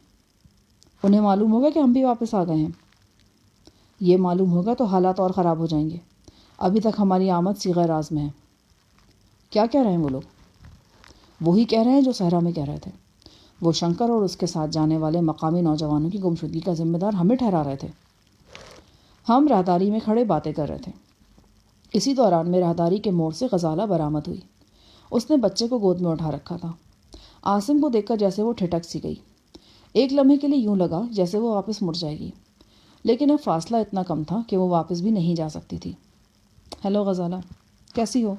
انہیں معلوم ہوگا کہ ہم بھی واپس آ گئے ہیں۔ یہ معلوم ہوگا تو حالات اور خراب ہو جائیں گے۔ ابھی تک ہماری آمد صیغہ راز میں ہے۔ کیا کہہ رہے ہیں وہ لوگ؟ وہی کہہ رہے ہیں جو صحرا میں کہہ رہے تھے۔ وہ شنکر اور اس کے ساتھ جانے والے مقامی نوجوانوں کی گمشدگی کا ذمہ دار ہمیں ٹھہرا رہے تھے۔ ہم راہداری میں کھڑے باتیں کر رہے تھے۔ اسی دوران میں راہداری کے موڑ سے غزالہ برآمد ہوئی۔ اس نے بچے کو گود میں اٹھا رکھا تھا۔ عاصم کو دیکھ کر جیسے وہ ٹھٹک سی گئی۔ ایک لمحے کے لیے یوں لگا جیسے وہ واپس مڑ جائے گی، لیکن اب فاصلہ اتنا کم تھا کہ وہ واپس بھی نہیں جا سکتی تھی۔ ہیلو غزالہ، کیسی ہو؟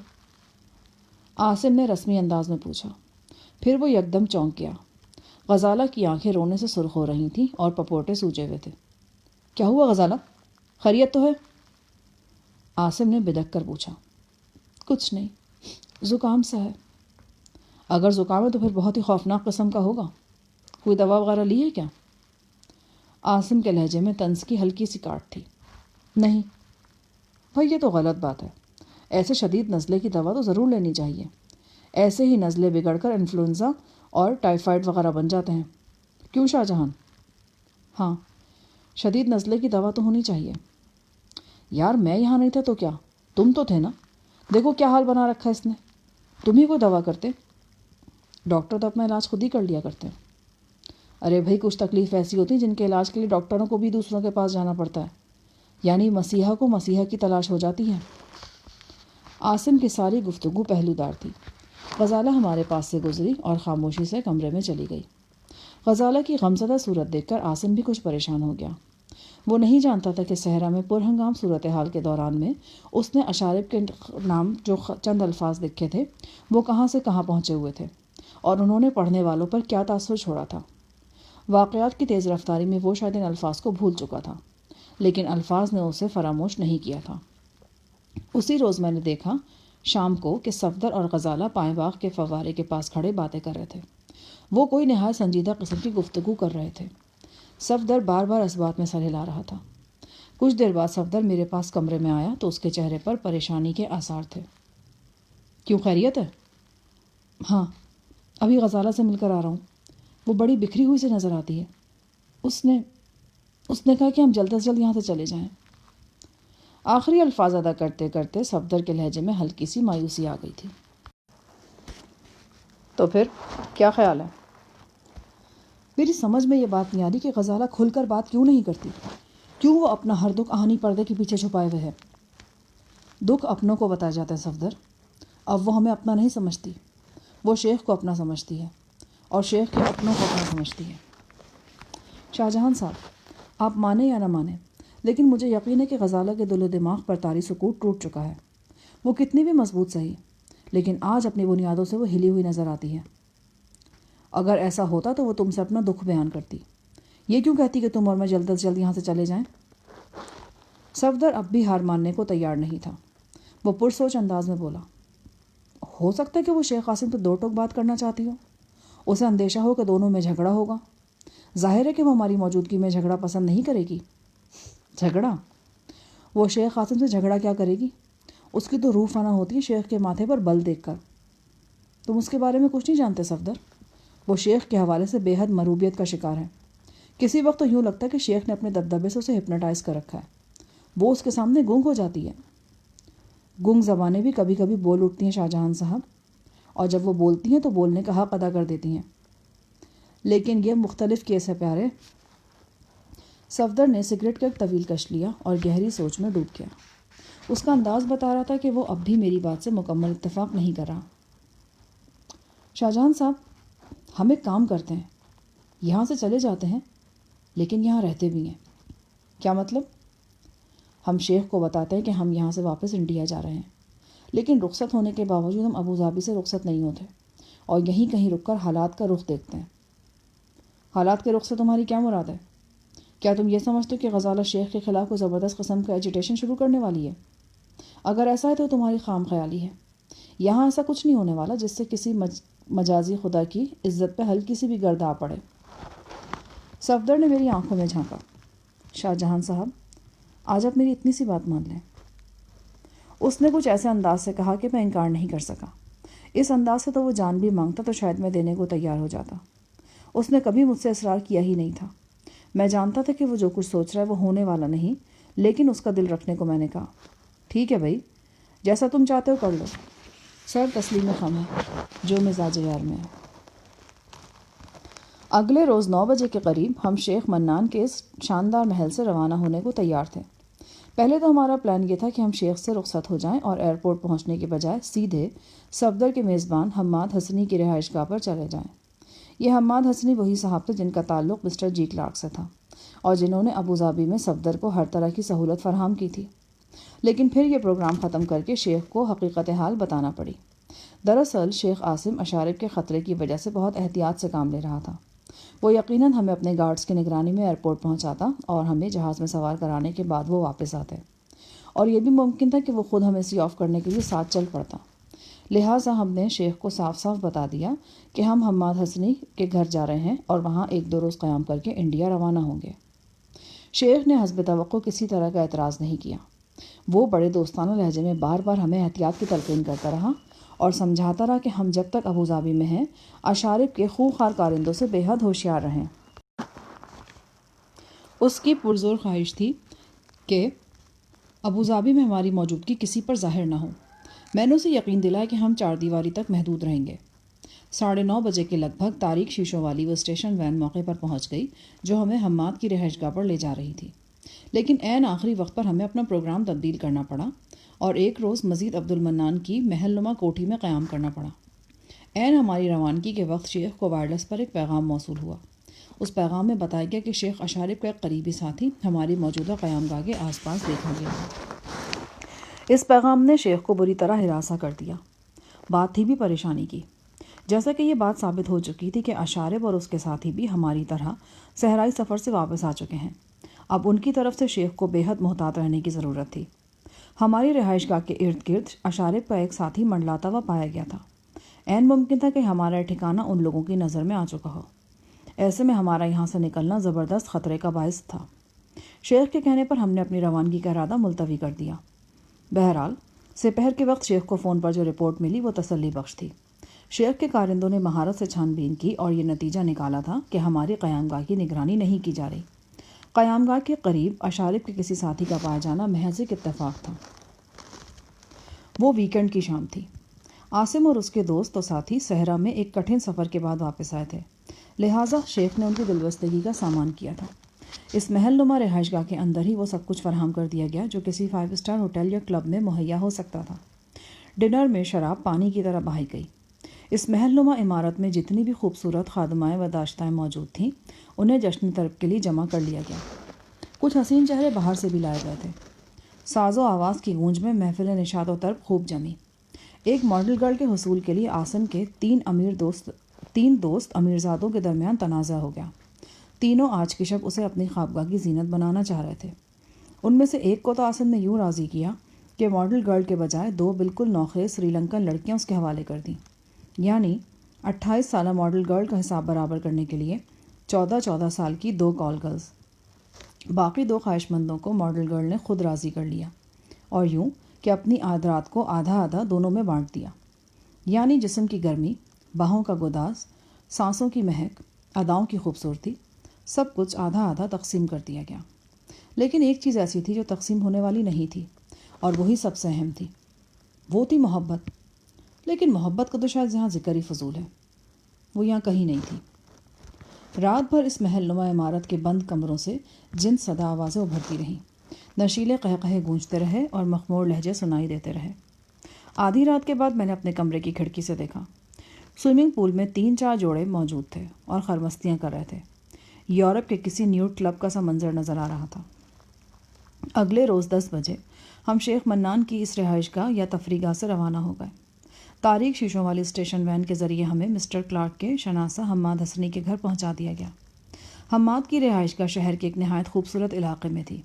عاصم نے رسمی انداز میں پوچھا۔ پھر وہ یکدم چونک گیا۔ غزالہ کی آنکھیں رونے سے سرخ ہو رہی تھیں اور پپوٹے سوجے ہوئے تھے۔ کیا ہوا غزالہ؟ خیریت تو ہے؟ عاصم نے بدک کر پوچھا۔ کچھ نہیں، زکام سا ہے۔ اگر زکام ہے تو پھر بہت ہی خوفناک قسم کا ہوگا۔ کوئی دوا وغیرہ لی ہے کیا؟ عاصم کے لہجے میں طنز کی ہلکی سی کاٹ تھی۔ نہیں بھائی، یہ تو غلط بات ہے۔ ایسے شدید نزلے کی دوا تو ضرور لینی چاہیے۔ ایسے ہی نزلے بگڑ کر انفلوئنزا اور ٹائیفائڈ وغیرہ بن جاتے ہیں۔ کیوں شاہ جہان؟ ہاں، شدید نزلے کی دوا تو ہونی چاہیے۔ یار میں یہاں نہیں تھا تو کیا، تم تو تھے نا۔ دیکھو کیا حال بنا رکھا ہے اس نے۔ تم ہی کوئی دوا کرتے۔ ڈاکٹر تو اپنا علاج خود ہی کر لیا کرتے ہیں۔ ارے بھائی، کچھ تکلیف ایسی ہوتی ہیں جن کے علاج کے لیے ڈاکٹروں کو بھی دوسروں کے پاس جانا پڑتا ہے، یعنی مسیحا کو مسیحا کی تلاش ہو جاتی ہے۔ عاصم کی ساری گفتگو پہلودار تھی۔ غزالہ ہمارے پاس سے گزری اور خاموشی سے کمرے میں چلی گئی۔ غزالہ کی غمزدہ صورت دیکھ کر عاصم بھی کچھ پریشان ہو گیا۔ وہ نہیں جانتا تھا کہ صحرا میں پرہنگام صورتحال کے دوران میں اس نے اشارب کے نام جو چند الفاظ لکھے تھے وہ کہاں سے کہاں پہنچے ہوئے تھے اور انہوں نے پڑھنے والوں پر کیا تاثر چھوڑا تھا۔ واقعات کی تیز رفتاری میں وہ شاید ان الفاظ کو بھول چکا تھا، لیکن الفاظ نے اسے فراموش نہیں کیا تھا۔ اسی روز میں نے دیکھا شام کو کہ صفدر اور غزالہ پائیں باغ کے فوارے کے پاس کھڑے باتیں کر رہے تھے۔ وہ کوئی نہایت سنجیدہ قسم کی گفتگو کر رہے تھے۔ صفدر بار بار اس بات میں سر ہلا رہا تھا۔ کچھ دیر بعد صفدر میرے پاس کمرے میں آیا تو اس کے چہرے پر پریشانی کے آثار تھے۔ کیوں، خیریت ہے؟ ہاں، ابھی غزالہ سے مل کر آ رہا ہوں۔ وہ بڑی بکھری ہوئی سے نظر آتی ہے۔ اس نے کہا کہ ہم جلد از جلد یہاں سے چلے جائیں۔ آخری الفاظ ادا کرتے کرتے صفدر کے لہجے میں ہلکی سی مایوسی آ گئی تھی۔ تو پھر کیا خیال ہے؟ میری سمجھ میں یہ بات نہیں آ رہی کہ غزالہ کھل کر بات کیوں نہیں کرتی، کیوں وہ اپنا ہر دکھ آہنی پردے کے پیچھے چھپائے ہوئے ہے۔ دکھ اپنوں کو بتایا جاتا ہے صفدر، اب وہ ہمیں اپنا نہیں سمجھتی، وہ شیخ کو اپنا سمجھتی ہے اور شیخ کے اپنوں کو اپنا سمجھتی ہے۔ شاہ جہاں صاحب، آپ مانیں یا نہ مانیں، لیکن مجھے یقین ہے کہ غزالہ کے دل و دماغ پر طاری سکوت ٹوٹ چکا ہے۔ وہ کتنی بھی مضبوط صحیح، لیکن آج اپنی بنیادوں سے وہ ہلی ہوئی نظر آتی ہے۔ اگر ایسا ہوتا تو وہ تم سے اپنا دکھ بیان کرتی، یہ کیوں کہتی کہ تم اور میں جلد از جلد یہاں سے چلے جائیں؟ صفدر اب بھی ہار ماننے کو تیار نہیں تھا۔ وہ پرسوچ انداز میں بولا، ہو سکتا ہے کہ وہ شیخ قاسم تو دو ٹوک بات کرنا چاہتی ہو، اسے اندیشہ ہو کہ دونوں میں جھگڑا ہوگا۔ ظاہر ہے کہ وہ ہماری موجودگی میں جھگڑا پسند نہیں کرے گی۔ جھگڑا؟ وہ شیخ قاسم سے جھگڑا کیا کرے گی؟ اس کی تو روح فنا ہوتی ہے شیخ کے ماتھے پر بل دیکھ کر۔ تم اس کے بارے میں کچھ نہیں جانتے صفدر، وہ شیخ کے حوالے سے بے حد مروبیت کا شکار ہے۔ کسی وقت تو یوں لگتا ہے کہ شیخ نے اپنے دبدبے سے اسے ہپنوٹائز کر رکھا ہے، وہ اس کے سامنے گونگ ہو جاتی ہے۔ گونگ زبانیں بھی کبھی کبھی بول اٹھتی ہیں شاہ جہاں صاحب، اور جب وہ بولتی ہیں تو بولنے کا حق ادا کر دیتی ہیں، لیکن یہ مختلف کیس ہے پیارے۔ صفدر نے سگریٹ کا ایک طویل کش لیا اور گہری سوچ میں ڈوب گیا۔ اس کا انداز بتا رہا تھا کہ وہ اب بھی میری بات سے مکمل اتفاق نہیں کر رہا۔ شاہ جہاں صاحب، ہم ایک کام کرتے ہیں، یہاں سے چلے جاتے ہیں لیکن یہاں رہتے بھی ہیں۔ کیا مطلب؟ ہم شیخ کو بتاتے ہیں کہ ہم یہاں سے واپس انڈیا جا رہے ہیں، لیکن رخصت ہونے کے باوجود ہم ابوظہبی سے رخصت نہیں ہوتے اور یہیں کہیں رک کر حالات کا رخ دیکھتے ہیں۔ حالات کے رخ سے تمہاری کیا مراد ہے؟ کیا تم یہ سمجھتے ہو کہ غزالہ شیخ کے خلاف کوئی زبردست قسم کا ایجیٹیشن شروع کرنے والی ہے؟ اگر ایسا ہے تو تمہاری خام خیالی ہے۔ یہاں ایسا کچھ نہیں ہونے والا جس سے کسی مجازی خدا کی عزت پہ ہلکی سی بھی گرد آ پڑے۔ صفدر نے میری آنکھوں میں جھانکا۔ شاہ جہاں صاحب، آج آپ میری اتنی سی بات مان لیں۔ اس نے کچھ ایسے انداز سے کہا کہ میں انکار نہیں کر سکا۔ اس انداز سے تو وہ جان بھی مانگتا تو شاید میں دینے کو تیار ہو جاتا۔ اس نے کبھی مجھ سے اصرار کیا ہی نہیں تھا۔ میں جانتا تھا کہ وہ جو کچھ سوچ رہا ہے وہ ہونے والا نہیں، لیکن اس کا دل رکھنے کو میں نے کہا، ٹھیک ہے بھائی، جیسا تم چاہتے ہو کر لو۔ سر تسلیم خم ہے جو مزاج یار میں ہے۔ اگلے روز 9 بجے کے قریب ہم شیخ منان کے اس شاندار محل سے روانہ ہونے کو تیار تھے۔ پہلے تو ہمارا پلان یہ تھا کہ ہم شیخ سے رخصت ہو جائیں اور ایئرپورٹ پہنچنے کے بجائے سیدھے صفدر کے میزبان حماد حسنی کی رہائش گاہ پر چلے جائیں۔ یہ حماد حسنی وہی صاحب تھے جن کا تعلق مسٹر جی کلارک سے تھا اور جنہوں نے ابوظہبی میں صفدر کو ہر طرح کی سہولت فراہم کی تھی، لیکن پھر یہ پروگرام ختم کر کے شیخ کو حقیقت حال بتانا پڑی۔ دراصل شیخ عاصم اشارب کے خطرے کی وجہ سے بہت احتیاط سے کام لے رہا تھا۔ وہ یقیناً ہمیں اپنے گارڈز کی نگرانی میں ایئرپورٹ پہنچاتا اور ہمیں جہاز میں سوار کرانے کے بعد وہ واپس آتے، اور یہ بھی ممکن تھا کہ وہ خود ہمیں سی آف کرنے کے لیے ساتھ چل پڑتا۔ لہٰذا ہم نے شیخ کو صاف صاف بتا دیا کہ ہم حماد حسنی کے گھر جا رہے ہیں اور وہاں 1-2 روز قیام کر کے انڈیا روانہ ہوں گے۔ شیخ نے حسب توقع کسی طرح کا اعتراض نہیں کیا۔ وہ بڑے دوستانہ لہجے میں بار بار ہمیں احتیاط کی تلقین کرتا رہا اور سمجھاتا رہا کہ ہم جب تک ابوظہبی میں ہیں اشارب کے خوخار کارندوں سے بے حد ہوشیار رہیں۔ اس کی پرزور خواہش تھی کہ ابوظہبی میں ہماری موجودگی کسی پر ظاہر نہ ہو۔ میں نے اسے یقین دلایا کہ ہم 4 دیواری تک محدود رہیں گے۔ 9:30 بجے کے لگ بھگ تاریک شیشوں والی وہ اسٹیشن وین موقع پر پہنچ گئی جو ہمیں حماد کی رہائش گاہ پر لے جا رہی تھی، لیکن عین آخری وقت پر ہمیں اپنا پروگرام تبدیل کرنا پڑا اور ایک روز مزید عبدالمنان کی محل نما کوٹھی میں قیام کرنا پڑا۔ عین ہماری روانگی کے وقت شیخ کو وائرلیس پر ایک پیغام موصول ہوا۔ اس پیغام میں بتایا گیا کہ شیخ اشارب کا ایک قریبی ساتھی ہماری موجودہ قیام گاہ کے آس پاس دیکھا گیا۔ اس پیغام نے شیخ کو بری طرح ہراساں کر دیا۔ بات تھی بھی پریشانی کی۔ جیسا کہ یہ بات ثابت ہو چکی تھی کہ اشارب اور اس کے ساتھی بھی ہماری طرح صحرائی سفر سے واپس آ چکے ہیں، اب ان کی طرف سے شیخ کو بے حد محتاط رہنے کی ضرورت تھی۔ ہماری رہائش گاہ کے ارد گرد اشارب کا ایک ساتھی منڈلاتا ہوا پایا گیا تھا۔ عین ممکن تھا کہ ہمارا ٹھکانہ ان لوگوں کی نظر میں آ چکا ہو۔ ایسے میں ہمارا یہاں سے نکلنا زبردست خطرے کا باعث تھا۔ شیخ کے کہنے پر ہم نے اپنی روانگی کا ارادہ ملتوی کر دیا۔ بہرحال سپہر کے وقت شیخ کو فون پر جو رپورٹ ملی وہ تسلی بخش تھی۔ شیخ کے کارندوں نے مہارت سے چھان بین کی اور یہ نتیجہ نکالا تھا کہ ہماری قیام گاہ کی نگرانی نہیں کی جا رہی۔ قیام گاہ کے قریب اشارب کے کسی ساتھی کا پایا جانا محض ایک اتفاق تھا۔ وہ ویکنڈ کی شام تھی۔ عاصم اور اس کے دوست و ساتھی صحرا میں ایک کٹھن سفر کے بعد واپس آئے تھے، لہٰذا شیخ نے ان کی دلبستگی کا سامان کیا تھا۔ اس محل نما رہائش گاہ کے اندر ہی وہ سب کچھ فراہم کر دیا گیا جو کسی 5 اسٹار ہوٹل یا کلب میں مہیا ہو سکتا تھا۔ ڈنر میں شراب پانی کی طرح بہائی گئی۔ اس محل نما عمارت میں جتنی بھی خوبصورت خادمائیں و داشتائیں موجود تھیں انہیں جشنی طرب کے لیے جمع کر لیا گیا۔ کچھ حسین چہرے باہر سے بھی لائے گئے تھے۔ ساز و آواز کی گونج میں محفل نشاط و طرب خوب جمی۔ ایک ماڈل گرل کے حصول کے لیے عاصم کے تین دوست امیرزادوں کے درمیان تنازع ہو گیا۔ تینوں آج کی شب اسے اپنی خوابگاہ کی زینت بنانا چاہ رہے تھے۔ ان میں سے ایک کو تو عاصم نے یوں راضی کیا کہ ماڈل گرل کے بجائے 2 بالکل نوخیز سری لنکن لڑکیاں اس کے حوالے کر دیں، یعنی 28 سالہ ماڈل گرل کا حساب برابر کرنے کے لیے 14 سال کی 2 کال گرلز۔ باقی 2 خواہش مندوں کو ماڈل گرل نے خود راضی کر لیا، اور یوں کہ اپنی آدرات کو آدھا آدھا دونوں میں بانٹ دیا، یعنی جسم کی گرمی، باہوں کا گداز، سانسوں کی مہک، اداؤں کی خوبصورتی، سب کچھ آدھا آدھا تقسیم کر دیا گیا۔ لیکن ایک چیز ایسی تھی جو تقسیم ہونے والی نہیں تھی، اور وہی سب سے اہم تھی، وہ تھی محبت۔ لیکن محبت کا تو شاید یہاں ذکر ہی فضول ہے، وہ یہاں کہیں نہیں تھی۔ رات بھر اس محل نما عمارت کے بند کمروں سے جن صدا آوازیں ابھرتی رہیں، نشیلے قہقہے گونجتے رہے اور مخمور لہجے سنائی دیتے رہے۔ آدھی رات کے بعد میں نے اپنے کمرے کی کھڑکی سے دیکھا۔ سوئمنگ پول میں 3-4 جوڑے موجود تھے اور خرمستیاں کر رہے تھے۔ یورپ کے کسی نیوڈ کلب کا سا منظر نظر آ رہا تھا۔ اگلے روز 10 بجے ہم شیخ منان کی اس رہائش گاہ یا تفریح گاہ سے روانہ ہو گئے۔ تاریک شیشوں والی اسٹیشن وین کے ذریعے ہمیں مسٹر کلارک کے شناسہ حماد حسنی کے گھر پہنچا دیا گیا۔ حماد کی رہائش گاہ شہر کے ایک نہایت خوبصورت علاقے میں تھی۔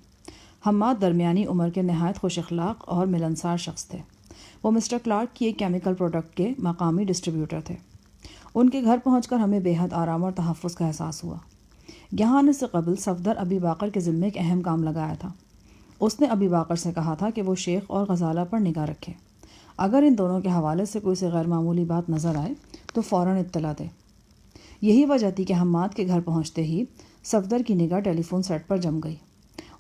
حماد درمیانی عمر کے نہایت خوش اخلاق اور ملنسار شخص تھے۔ وہ مسٹر کلارک کی ایک کیمیکل پروڈکٹ کے مقامی ڈسٹریبیوٹر تھے۔ ان کے گھر پہنچ کر ہمیں بے حد آرام اور تحفظ کا احساس ہوا۔ یہاں آنے سے قبل صفدر ابی باقر کے ذمے ایک اہم کام لگایا تھا۔ اس نے ابی باقر سے کہا تھا کہ وہ شیخ اور غزالہ پر نگاہ رکھے۔ اگر ان دونوں کے حوالے سے کوئی سے غیر معمولی بات نظر آئے تو فوراً اطلاع دے۔ یہی وجہ تھی کہ حماد کے گھر پہنچتے ہی صفدر کی نگاہ ٹیلی فون سیٹ پر جم گئی۔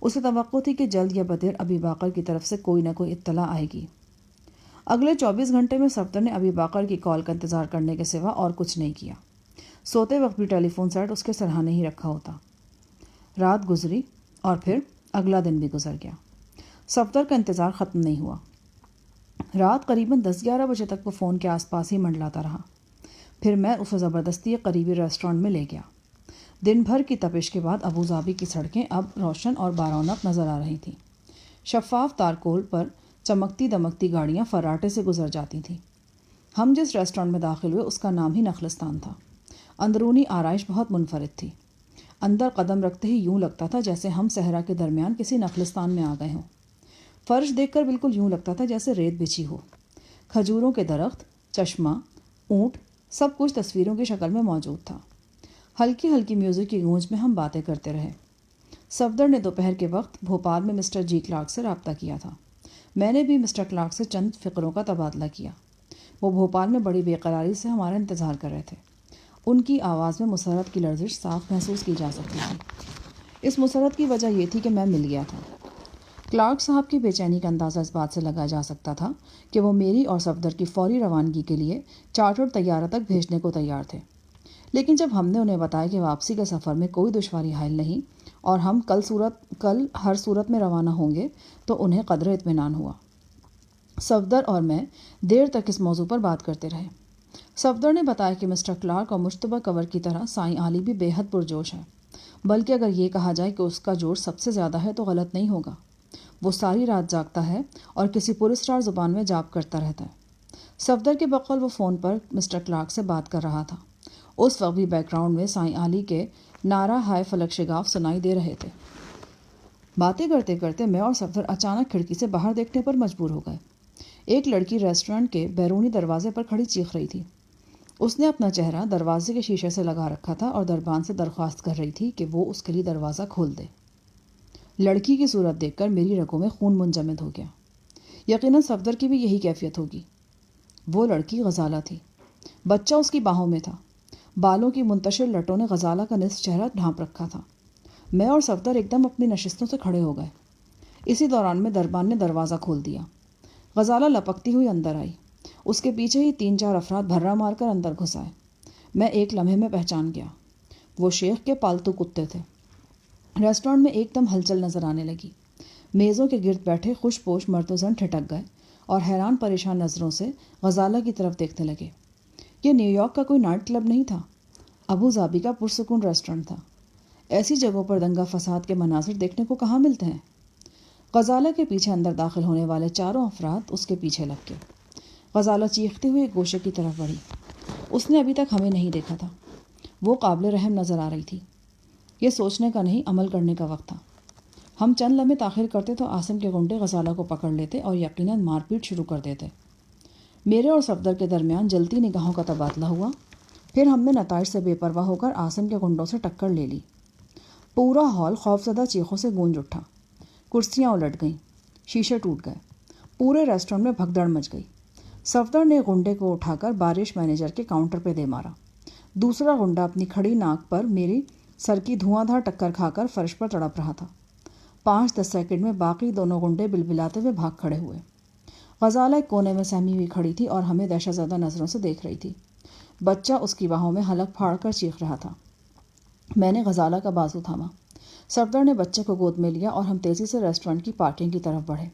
اسے توقع تھی کہ جلد یا بدیر ابی باقر کی طرف سے کوئی نہ کوئی اطلاع آئے گی۔ اگلے 24 گھنٹے میں صفدر نے ابی باقر کی کال کا انتظار کرنے کے سوا اور کچھ نہیں کیا۔ سوتے وقت بھی ٹیلی فون سیٹ اس کے سرہانے ہی رکھا ہوتا۔ رات گزری اور پھر اگلا دن بھی گزر گیا۔ صفدر کا انتظار ختم نہیں ہوا۔ رات قریباً 10-11 بجے تک وہ فون کے آس پاس ہی منڈلاتا رہا۔ پھر میں اسے زبردستی ایک قریبی ریسٹورانٹ میں لے گیا۔ دن بھر کی تپش کے بعد ابوظہبی کی سڑکیں اب روشن اور بارونق نظر آ رہی تھیں۔ شفاف تارکول پر چمکتی دمکتی گاڑیاں فراٹے سے گزر جاتی تھیں۔ ہم جس ریسٹورانٹ میں داخل ہوئے اس کا نام ہی نخلستان تھا۔ اندرونی آرائش بہت منفرد تھی۔ اندر قدم رکھتے ہی یوں لگتا تھا جیسے ہم صحرا کے درمیان کسی نخلستان میں آ گئے ہوں۔ فرش دیکھ کر بالکل یوں لگتا تھا جیسے ریت بچھی ہو۔ کھجوروں کے درخت، چشمہ، اونٹ، سب کچھ تصویروں کی شکل میں موجود تھا۔ ہلکی ہلکی میوزک کی گونج میں ہم باتیں کرتے رہے۔ صفدر نے دوپہر کے وقت بھوپال میں مسٹر جی کلارک سے رابطہ کیا تھا۔ میں نے بھی مسٹر کلارک سے چند فقروں کا تبادلہ کیا۔ وہ بھوپال میں بڑی بے قراری سے ہمارا انتظار کر رہے تھے۔ ان کی آواز میں مسرت کی لرزش صاف محسوس کی جا سکتی تھی۔ اس مسرت کی وجہ یہ تھی کہ میں مل گیا تھا۔ کلارک صاحب کی بے چینی کا اندازہ اس بات سے لگایا جا سکتا تھا کہ وہ میری اور صفدر کی فوری روانگی کے لیے چارٹرڈ طیارہ تک بھیجنے کو تیار تھے۔ لیکن جب ہم نے انہیں بتایا کہ واپسی کے سفر میں کوئی دشواری حائل نہیں اور ہم کل ہر صورت میں روانہ ہوں گے تو انہیں قدرے اطمینان ہوا۔ صفدر اور میں دیر تک اس موضوع پر بات کرتے رہے۔ صفدر نے بتایا کہ مسٹر کلارک اور مشتبہ کنور کی طرح سائیں عالی بھی بے حد پرجوش ہے، بلکہ اگر یہ کہا جائے کہ اس کا جوش سب سے زیادہ ہے تو غلط نہیں ہوگا۔ وہ ساری رات جاگتا ہے اور کسی پر اسرار زبان میں جاپ کرتا رہتا ہے۔ صفدر کے بقول وہ فون پر مسٹر کلارک سے بات کر رہا تھا۔ اس وقت بھی بیک گراؤنڈ میں سائیں علی کے نعرہ ہائے فلک شگاف سنائی دے رہے تھے۔ باتیں کرتے کرتے میں اور صفدر اچانک کھڑکی سے باہر دیکھنے پر مجبور ہو گئے۔ ایک لڑکی ریسٹورنٹ کے بیرونی دروازے پر کھڑی چیخ رہی تھی۔ اس نے اپنا چہرہ دروازے کے شیشے سے لگا رکھا تھا اور دربان سے درخواست کر رہی تھی کہ وہ اس کے لیے دروازہ کھول دے۔ لڑکی کی صورت دیکھ کر میری رگوں میں خون منجمد ہو گیا۔ یقیناً صفدر کی بھی یہی کیفیت ہوگی۔ وہ لڑکی غزالہ تھی۔ بچہ اس کی باہوں میں تھا۔ بالوں کی منتشر لٹوں نے غزالہ کا نصف چہرہ ڈھانپ رکھا تھا۔ میں اور صفدر ایک دم اپنی نشستوں سے کھڑے ہو گئے۔ اسی دوران میں دربان نے دروازہ کھول دیا۔ غزالہ لپکتی ہوئی اندر آئی۔ اس کے پیچھے ہی 3-4 افراد بھرا مار کر اندر گھس آئے۔ میں ایک لمحے میں پہچان گیا۔ وہ شیخ کے پالتو کتے تھے۔ ریسٹورانٹ میں ایک دم ہلچل نظر آنے لگی۔ میزوں کے گرد بیٹھے خوش پوش مرد و زن ٹھٹک گئے اور حیران پریشان نظروں سے غزالہ کی طرف دیکھنے لگے۔ یہ نیو یارک کا کوئی نائٹ کلب نہیں تھا، ابو ظبی کا پرسکون ریسٹورانٹ تھا۔ ایسی جگہوں پر دنگا فساد کے مناظر دیکھنے کو کہاں ملتے ہیں؟ غزالہ کے پیچھے اندر داخل ہونے والے چاروں افراد اس کے پیچھے لگ گئے۔ غزالہ چیختی ہوئی ایک گوشے کی طرف بڑھی۔ اس نے ابھی تک ہمیں نہیں دیکھا تھا۔ وہ قابل رحم نظر آ رہی تھی۔ یہ سوچنے کا نہیں، عمل کرنے کا وقت تھا۔ ہم چند لمحے تاخیر کرتے تو عاصم کے گنڈے غزالہ کو پکڑ لیتے اور یقیناً مار پیٹ شروع کر دیتے۔ میرے اور صفدر کے درمیان جلتی نگاہوں کا تبادلہ ہوا۔ پھر ہم نے نتائج سے بے پرواہ ہو کر عاصم کے گنڈوں سے ٹکر لے لی۔ پورا ہال خوفزدہ چیخوں سے گونج اٹھا۔ کرسیاں الٹ گئیں، شیشے ٹوٹ گئے، پورے ریسٹورانٹ میں بھگدڑ مچ گئی۔ صفدر نے گنڈے کو اٹھا کر بارش مینیجر کے کاؤنٹر پہ دے مارا۔ دوسرا گنڈا اپنی کھڑی ناک پر میری سر کی دھواں دھار ٹکر کھا کر فرش پر تڑپ رہا تھا۔ 5-10 سیکنڈ میں باقی دونوں گنڈے بلبلاتے ہوئے بھاگ کھڑے ہوئے۔ غزالہ ایک کونے میں سہمی ہوئی کھڑی تھی اور ہمیں دہشت زدہ نظروں سے دیکھ رہی تھی۔ بچہ اس کی باہوں میں حلق پھاڑ کر چیخ رہا تھا۔ میں نے غزالہ کا بازو تھاما۔ صفدر نے بچے کو گود میں لیا اور ہم تیزی سے ریسٹورانٹ کی پارکنگ کی طرف بڑھے۔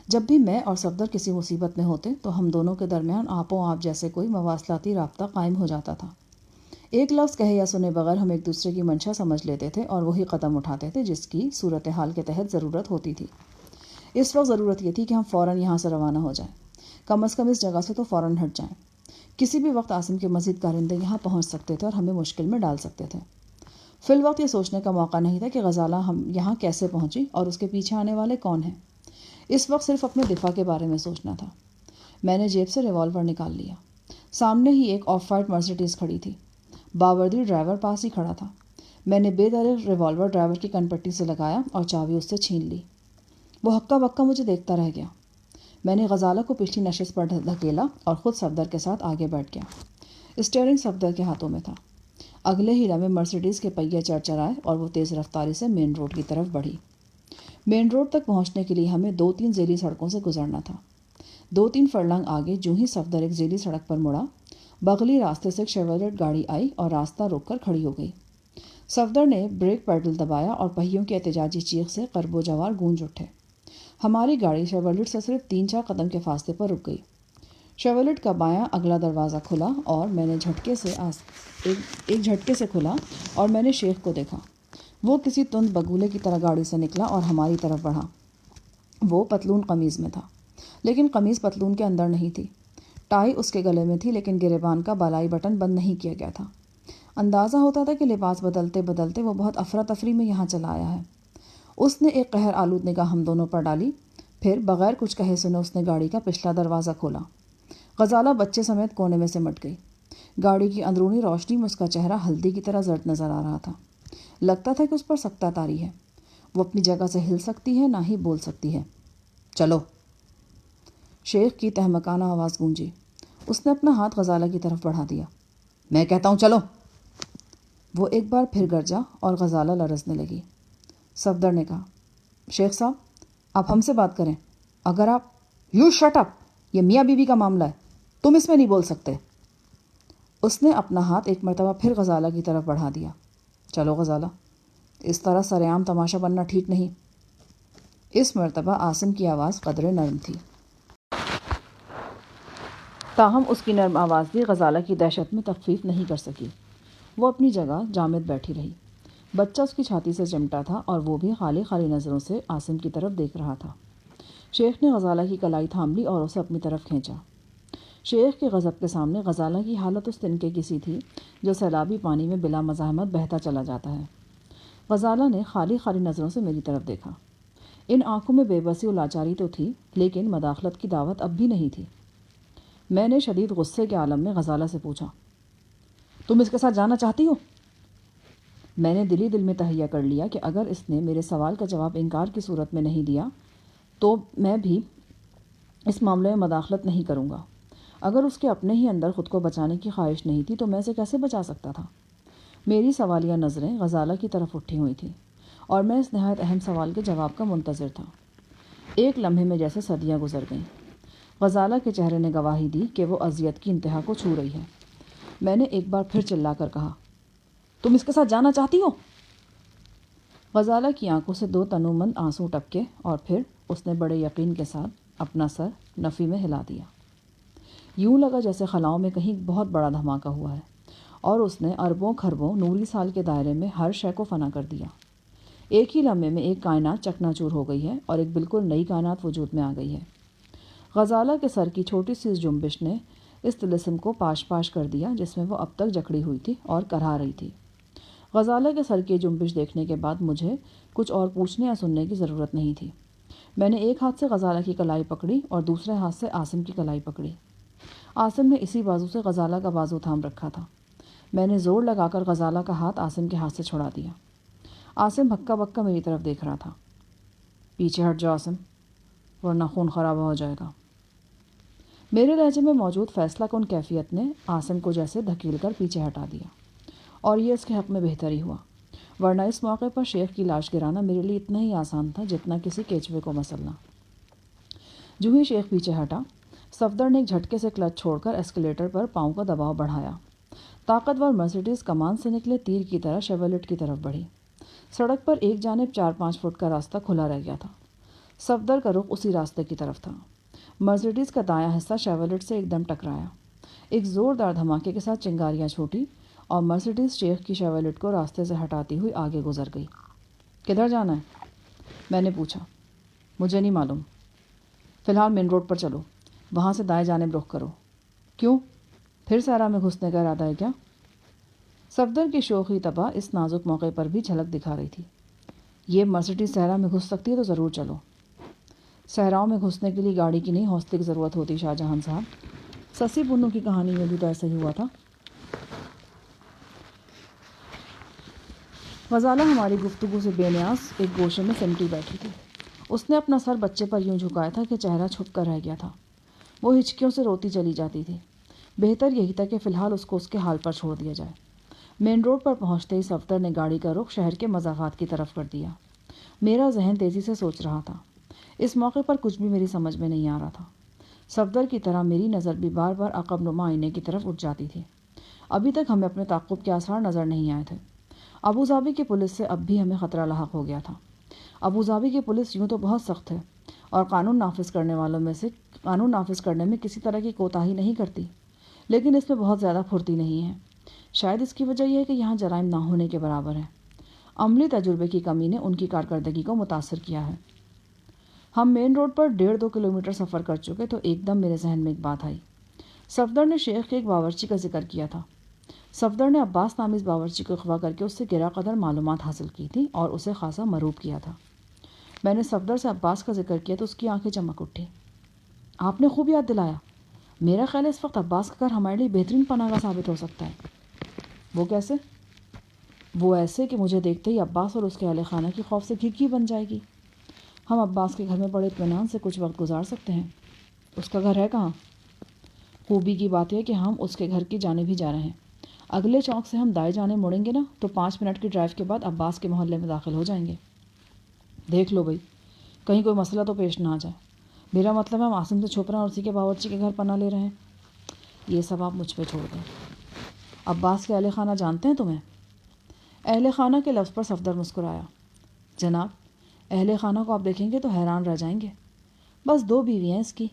جب بھی میں اور صفدر کسی مصیبت میں ہوتے تو ہم دونوں کے درمیان آپوں آپ جیسے کوئی مواصلاتی رابطہ قائم ہو جاتا تھا۔ ایک لفظ کہے یا سنے بغیر ہم ایک دوسرے کی منشا سمجھ لیتے تھے اور وہی قدم اٹھاتے تھے جس کی صورتحال کے تحت ضرورت ہوتی تھی۔ اس وقت ضرورت یہ تھی کہ ہم فوراً یہاں سے روانہ ہو جائیں، کم از کم اس جگہ سے تو فوراً ہٹ جائیں۔ کسی بھی وقت عاصم کے مزید کارندے یہاں پہنچ سکتے تھے اور ہمیں مشکل میں ڈال سکتے تھے۔ فی الوقت یہ سوچنے کا موقع نہیں تھا کہ غزالہ ہم یہاں کیسے پہنچی اور اس کے پیچھے آنے والے کون ہیں۔ اس وقت صرف اپنے دفاع کے بارے میں سوچنا تھا۔ میں نے جیب سے ریوالور نکال لیا۔ سامنے ہی ایک آف وائٹ مرسیڈیز کھڑی تھی۔ باوردی ڈرائیور پاس ہی کھڑا تھا۔ میں نے بے دریغ ریوالور ڈرائیور کی کن پٹی سے لگایا اور چابی اس سے چھین لی۔ وہ ہکا بکا مجھے دیکھتا رہ گیا۔ میں نے غزالہ کو پچھلی نشست پر دھکیلا اور خود صفدر کے ساتھ آگے بیٹھ گیا۔ اسٹیئرنگ صفدر کے ہاتھوں میں تھا۔ اگلے ہی لمحے مرسیڈیز کے پہیے چرچرائے اور وہ تیز رفتاری سے مین روڈ کی طرف بڑھی۔ مین روڈ تک پہنچنے کے لیے ہمیں 2-3 ذیلی سڑکوں سے گزرنا تھا۔ 2-3 فرلنگ آگے جوں ہی صفدر ایک ذیلی سڑک پر مڑا، بغلی راستے سے ایک شیورلیٹ گاڑی آئی اور راستہ روک کر کھڑی ہو گئی۔ صفدر نے بریک پیڈل دبایا اور پہیوں کی احتجاجی چیخ سے قرب و جوار گونج اٹھے۔ ہماری گاڑی شیورلیٹ سے صرف 3-4 قدم کے فاصلے پر رک گئی۔ شیورلیٹ کا بایاں اگلا دروازہ کھلا اور میں نے ایک جھٹکے سے کھلا اور میں نے شیخ کو دیکھا۔ وہ کسی تند بگولے کی طرح گاڑی سے نکلا اور ہماری طرف بڑھا۔ وہ پتلون قمیض میں تھا، لیکن قمیض پتلون کے اندر نہیں تھی۔ ٹائی اس کے گلے میں تھی لیکن گریبان کا بالائی بٹن بند نہیں کیا گیا تھا۔ اندازہ ہوتا تھا کہ لباس بدلتے بدلتے وہ بہت افراتفری میں یہاں چلا آیا ہے۔ اس نے ایک قہر آلود نگاہ ہم دونوں پر ڈالی، پھر بغیر کچھ کہے سنے اس نے گاڑی کا پچھلا دروازہ کھولا۔ غزالہ بچے سمیت کونے میں سمٹ گئی۔ گاڑی کی اندرونی روشنی میں اس کا چہرہ ہلدی کی طرح زرد نظر آ رہا تھا۔ لگتا تھا کہ اس پر سکتہ طاری ہے۔ وہ اپنی جگہ سے ہل سکتی ہے، نہ ہی بول سکتی ہے۔ چلو، شیخ کی تہمکانہ آواز گونجی۔ اس نے اپنا ہاتھ غزالہ کی طرف بڑھا دیا۔ میں کہتا ہوں چلو۔ وہ ایک بار پھر گرجا اور غزالہ لرزنے لگی۔ صفدر نے کہا، شیخ صاحب، آپ ہم سے بات کریں۔ اگر آپ یو شٹ اپ، یہ میاں بیوی کا معاملہ ہے، تم اس میں نہیں بول سکتے۔ اس نے اپنا ہاتھ ایک مرتبہ پھر غزالہ کی طرف بڑھا دیا۔ چلو غزالہ، اس طرح سر عام تماشا بننا ٹھیک نہیں۔ اس مرتبہ عاصم کی آواز قدرے نرم تھی، تاہم اس کی نرم آواز بھی غزالہ کی دہشت میں تخفیف نہیں کر سکی۔ وہ اپنی جگہ جامد بیٹھی رہی۔ بچہ اس کی چھاتی سے چمٹا تھا اور وہ بھی خالی خالی نظروں سے عاصم کی طرف دیکھ رہا تھا۔ شیخ نے غزالہ کی کلائی تھام لی اور اسے اپنی طرف کھینچا۔ شیخ کے غضب کے سامنے غزالہ کی حالت اس تنکے کی سی تھی جو سیلابی پانی میں بلا مزاحمت بہتا چلا جاتا ہے۔ غزالہ نے خالی خالی نظروں سے میری طرف دیکھا۔ ان آنکھوں میں بے بسی و لاچاری تو تھی، لیکن مداخلت کی دعوت اب بھی نہیں تھی۔ میں نے شدید غصے کے عالم میں غزالہ سے پوچھا، تم اس کے ساتھ جانا چاہتی ہو؟ میں نے دل ہی دل میں تہیہ کر لیا کہ اگر اس نے میرے سوال کا جواب انکار کی صورت میں نہیں دیا تو میں بھی اس معاملے میں مداخلت نہیں کروں گا۔ اگر اس کے اپنے ہی اندر خود کو بچانے کی خواہش نہیں تھی تو میں اسے کیسے بچا سکتا تھا؟ میری سوالیہ نظریں غزالہ کی طرف اٹھی ہوئی تھیں اور میں اس نہایت اہم سوال کے جواب کا منتظر تھا۔ ایک لمحے میں جیسے صدیاں گزر گئیں۔ غزالہ کے چہرے نے گواہی دی کہ وہ اذیت کی انتہا کو چھو رہی ہے۔ میں نے ایک بار پھر چلا کر کہا، تم اس کے ساتھ جانا چاہتی ہو؟ غزالہ کی آنکھوں سے دو تنومند آنسو ٹپکے اور پھر اس نے بڑے یقین کے ساتھ اپنا سر نفی میں ہلا دیا۔ یوں لگا جیسے خلاؤں میں کہیں بہت بڑا دھماکہ ہوا ہے اور اس نے اربوں کھربوں نوری سال کے دائرے میں ہر شے کو فنا کر دیا۔ ایک ہی لمحے میں ایک کائنات چکنا چور ہو گئی ہے اور ایک بالکل نئی کائنات وجود میں آ گئی ہے۔ غزالہ کے سر کی چھوٹی سی اس جنبش نے اس طلسم کو پاش پاش کر دیا جس میں وہ اب تک جکڑی ہوئی تھی اور کرہا رہی تھی۔ غزالہ کے سر کی جنبش دیکھنے کے بعد مجھے کچھ اور پوچھنے یا سننے کی ضرورت نہیں تھی۔ میں نے ایک ہاتھ سے غزالہ کی کلائی پکڑی اور دوسرے ہاتھ سے عاصم کی کلائی پکڑی۔ عاصم نے اسی بازو سے غزالہ کا بازو تھام رکھا تھا۔ میں نے زور لگا کر غزالہ کا ہاتھ عاصم کے ہاتھ سے چھڑا دیا۔ عاصم ہکا بکا میری طرف دیکھ رہا تھا۔ پیچھے ہٹ جاؤ عاصم، ورنہ خون خرابہ ہو جائے گا۔ میرے لہجے میں موجود فیصلہ کن کیفیت نے عاصم کو جیسے دھکیل کر پیچھے ہٹا دیا، اور یہ اس کے حق میں بہتر ہی ہوا، ورنہ اس موقع پر شیخ کی لاش گرانا میرے لیے اتنا ہی آسان تھا جتنا کسی کیچوے کو مسلنا۔ جو ہی شیخ پیچھے ہٹا، صفدر نے ایک جھٹکے سے کلچ چھوڑ کر ایسکیلیٹر پر پاؤں کا دباؤ بڑھایا۔ طاقتور مرسیڈیز کمان سے نکلے تیر کی طرح شیورلیٹ کی طرف بڑھی۔ سڑک پر ایک جانب 4-5 فٹ کا راستہ کھلا رہ گیا تھا۔ صفدر کا رخ اسی راستے کی طرف تھا۔ مرسیڈیز کا دایاں حصہ شیورلیٹ سے ایک دم ٹکرایا۔ ایک زوردار دھماکے کے ساتھ چنگاریاں چھوٹی اور مرسیڈیز شیخ کی شیورلیٹ کو راستے سے ہٹاتی ہوئی آگے گزر گئی۔ کدھر جانا ہے؟ میں نے پوچھا۔ مجھے نہیں معلوم، فی الحال مین روڈ پر چلو، وہاں سے دائیں جانب رخ کرو۔ کیوں؟ پھر صحرا میں گھسنے کا ارادہ ہے کیا؟ صفدر کی شوخی طبع اس نازک موقع پر بھی جھلک دکھا رہی تھی۔ یہ مرسیڈیز صحرا میں گھس سکتی ہے تو ضرور چلو۔ صحراؤں میں گھسنے کے لیے گاڑی کی نہیں حوصلے کی ضرورت ہوتی شاہ جہان صاحب۔ سسی پنو کی کہانی میں بھی تو ایسا ہی ہوا تھا۔ غزالہ ہماری گفتگو سے بے نیاز ایک گوشے میں سمٹی بیٹھی تھی۔ اس نے اپنا سر بچے پر یوں جھکایا تھا کہ چہرہ چھپ کر رہ گیا تھا۔ وہ ہچکیوں سے روتی چلی جاتی تھی۔ بہتر یہی تھا کہ فی الحال اس کو اس کے حال پر چھوڑ دیا جائے۔ مین روڈ پر پہنچتے ہی صفدر نے گاڑی کا رخ شہر کے مضافات کی طرف کر دیا۔ میرا ذہن تیزی سے سوچ رہا تھا۔ اس موقع پر کچھ بھی میری سمجھ میں نہیں آ رہا تھا۔ صفدر کی طرح میری نظر بھی بار بار عقب نما آئینے کی طرف اٹھ جاتی تھی۔ ابھی تک ہمیں اپنے تعاقب کے آثار نظر نہیں آئے تھے۔ ابوظہبی کی پولیس سے اب بھی ہمیں خطرہ لاحق ہو گیا تھا۔ ابوظہبی کی پولیس یوں تو بہت سخت ہے اور قانون نافذ کرنے والوں میں سے قانون نافذ کرنے میں کسی طرح کی کوتاہی نہیں کرتی، لیکن اس میں بہت زیادہ پھرتی نہیں ہے۔ شاید اس کی وجہ یہ ہے کہ یہاں جرائم نہ ہونے کے برابر ہے۔ عملی تجربے کی کمی نے ان کی کارکردگی کو متاثر کیا ہے۔ ہم مین روڈ پر 1.5-2 کلومیٹر سفر کر چکے تو ایک دم میرے ذہن میں ایک بات آئی۔ صفدر نے شیخ کے ایک باورچی کا ذکر کیا تھا۔ صفدر نے عباس نامی اس باورچی کو اغوا کر کے اس سے گرا قدر معلومات حاصل کی تھی اور اسے خاصا مروب کیا تھا۔ میں نے صفدر سے عباس کا ذکر کیا تو اس کی آنکھیں چمک اٹھی۔ آپ نے خوب یاد دلایا۔ میرا خیال ہے اس وقت عباس کا گھر ہمارے لیے بہترین پناہ گاہ ثابت ہو سکتا ہے۔ وہ کیسے؟ وہ ایسے کہ مجھے دیکھتے ہی عباس اور اس کے اہل خانہ کی خوف سے گھکی بن جائے گی۔ ہم عباس کے گھر میں بڑے اطمینان سے کچھ وقت گزار سکتے ہیں۔ اس کا گھر ہے کہاں؟ خوبی کی بات ہے کہ ہم اس کے گھر کی جانب ہی جا رہے ہیں۔ اگلے چوک سے ہم دائیں جانب مڑیں گے نا تو 5 منٹ کی ڈرائیو کے بعد عباس کے محلے میں داخل ہو جائیں گے۔ دیکھ لو بھائی، کہیں کوئی مسئلہ تو پیش نہ آ جائے۔ میرا مطلب ہے ہم عاصم سے چھپ رہے ہیں اور اسی کے باورچی کے گھر پناہ لے رہے ہیں۔ یہ سب آپ مجھ پہ چھوڑ دیں۔ عباس کے اہل خانہ جانتے ہیں تمہیں؟ اہل خانہ کے لفظ پر صفدر مسکرایا۔ جناب، اہل خانہ کو آپ دیکھیں گے تو حیران رہ جائیں گے۔ بس 2 بیوی ہیں اس کی،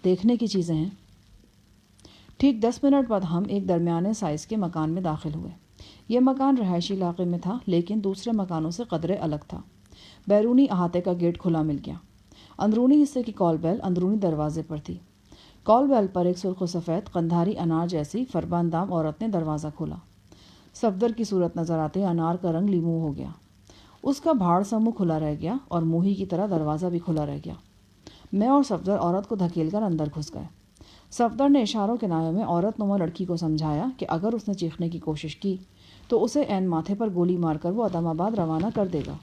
دیکھنے کی چیزیں ہیں۔ ٹھیک 10 منٹ بعد ہم ایک درمیانے سائز کے مکان میں داخل ہوئے۔ یہ مکان رہائشی علاقے میں تھا لیکن دوسرے مکانوں سے قدرے الگ تھا۔ بیرونی احاطے کا گیٹ کھلا مل گیا۔ اندرونی حصے کی کال بیل اندرونی دروازے پر تھی۔ کال بیل پر ایک سرخ و سفید قندھاری انار جیسی فرباندام عورت نے دروازہ کھولا۔ صفدر کی صورت نظر آتے انار کا رنگ لیمو ہو گیا۔ اس کا بھاڑ سا منہ کھلا رہ گیا اور موہی کی طرح دروازہ بھی کھلا رہ گیا۔ میں اور صفدر عورت کو دھکیل کر اندر گھس گئے۔ صفدر نے اشاروں کنایوں میں عورت نما لڑکی کو سمجھایا کہ اگر اس نے چیخنے کی کوشش کی تو اسے عین ماتھے پر گولی مار کر وہ عدم آباد روانہ کر دے گا۔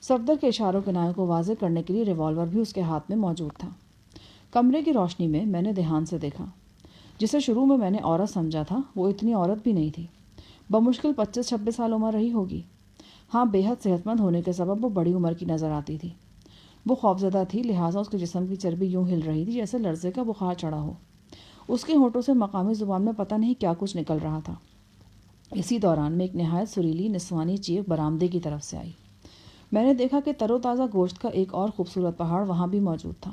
صفدر کے اشاروں کنایوں کو واضح کرنے کے لیے ریوالور بھی اس کے ہاتھ میں موجود تھا۔ کمرے کی روشنی میں نے دھیان سے دیکھا۔ جسے شروع میں نے عورت سمجھا تھا وہ اتنی عورت بھی نہیں تھی۔ بمشکل 25-26 سال عمر رہی ہوگی۔ ہاں، بے حد صحت مند ہونے کے سبب وہ بڑی عمر کی نظر آتی تھی۔ وہ خوفزدہ تھی، لہٰذا اس کے جسم کی چربی یوں ہل رہی تھی جیسے لرزے کا بخار چڑھا ہو۔ اس کے ہونٹوں سے مقامی زبان میں پتہ نہیں کیا کچھ نکل رہا تھا۔ اسی دوران میں ایک نہایت سریلی نسوانی چیخ برآمدے کی طرف سے آئی۔ میں نے دیکھا کہ تر و تازہ گوشت کا ایک اور خوبصورت پہاڑ وہاں بھی موجود تھا۔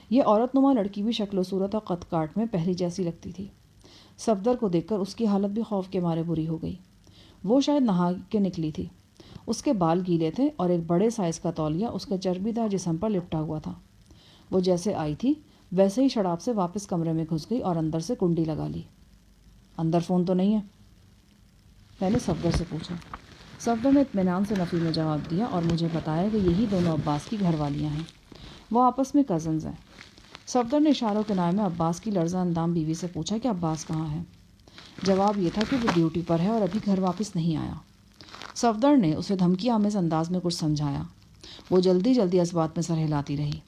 یہ عورت نما لڑکی بھی شکل و صورت اور قد کاٹ میں پہلی جیسی لگتی تھی۔ صفدر کو دیکھ کر اس کی حالت بھی خوف کے مارے بری ہو گئی۔ وہ شاید نہا کے نکلی تھی۔ اس کے بال گیلے تھے اور ایک بڑے سائز کا تولیہ اس کے چربی دار جسم پر لپٹا ہوا تھا۔ وہ جیسے آئی تھی ویسے ہی شڑاب سے واپس کمرے میں گھس گئی اور اندر سے کنڈی لگا لی۔ اندر فون تو نہیں ہے؟ میں نے صفدر سے پوچھا۔ صفدر نے اطمینان سے نفی میں جواب دیا اور مجھے بتایا کہ یہی دونوں عباس کی گھر والیاں ہیں۔ وہ آپس میں کزنز ہیں۔ صفدر نے اشاروں کے نائے میں عباس کی لرزہ اندام بیوی سے پوچھا کہ عباس کہاں ہے؟ جواب یہ تھا کہ وہ ڈیوٹی پر ہے اور ابھی گھر واپس نہیں آیا۔ صفدر نے اسے دھمکی آمیز انداز میں کچھ سمجھایا۔ وہ جلدی جلدی اس بات میں سر ہلاتی رہی۔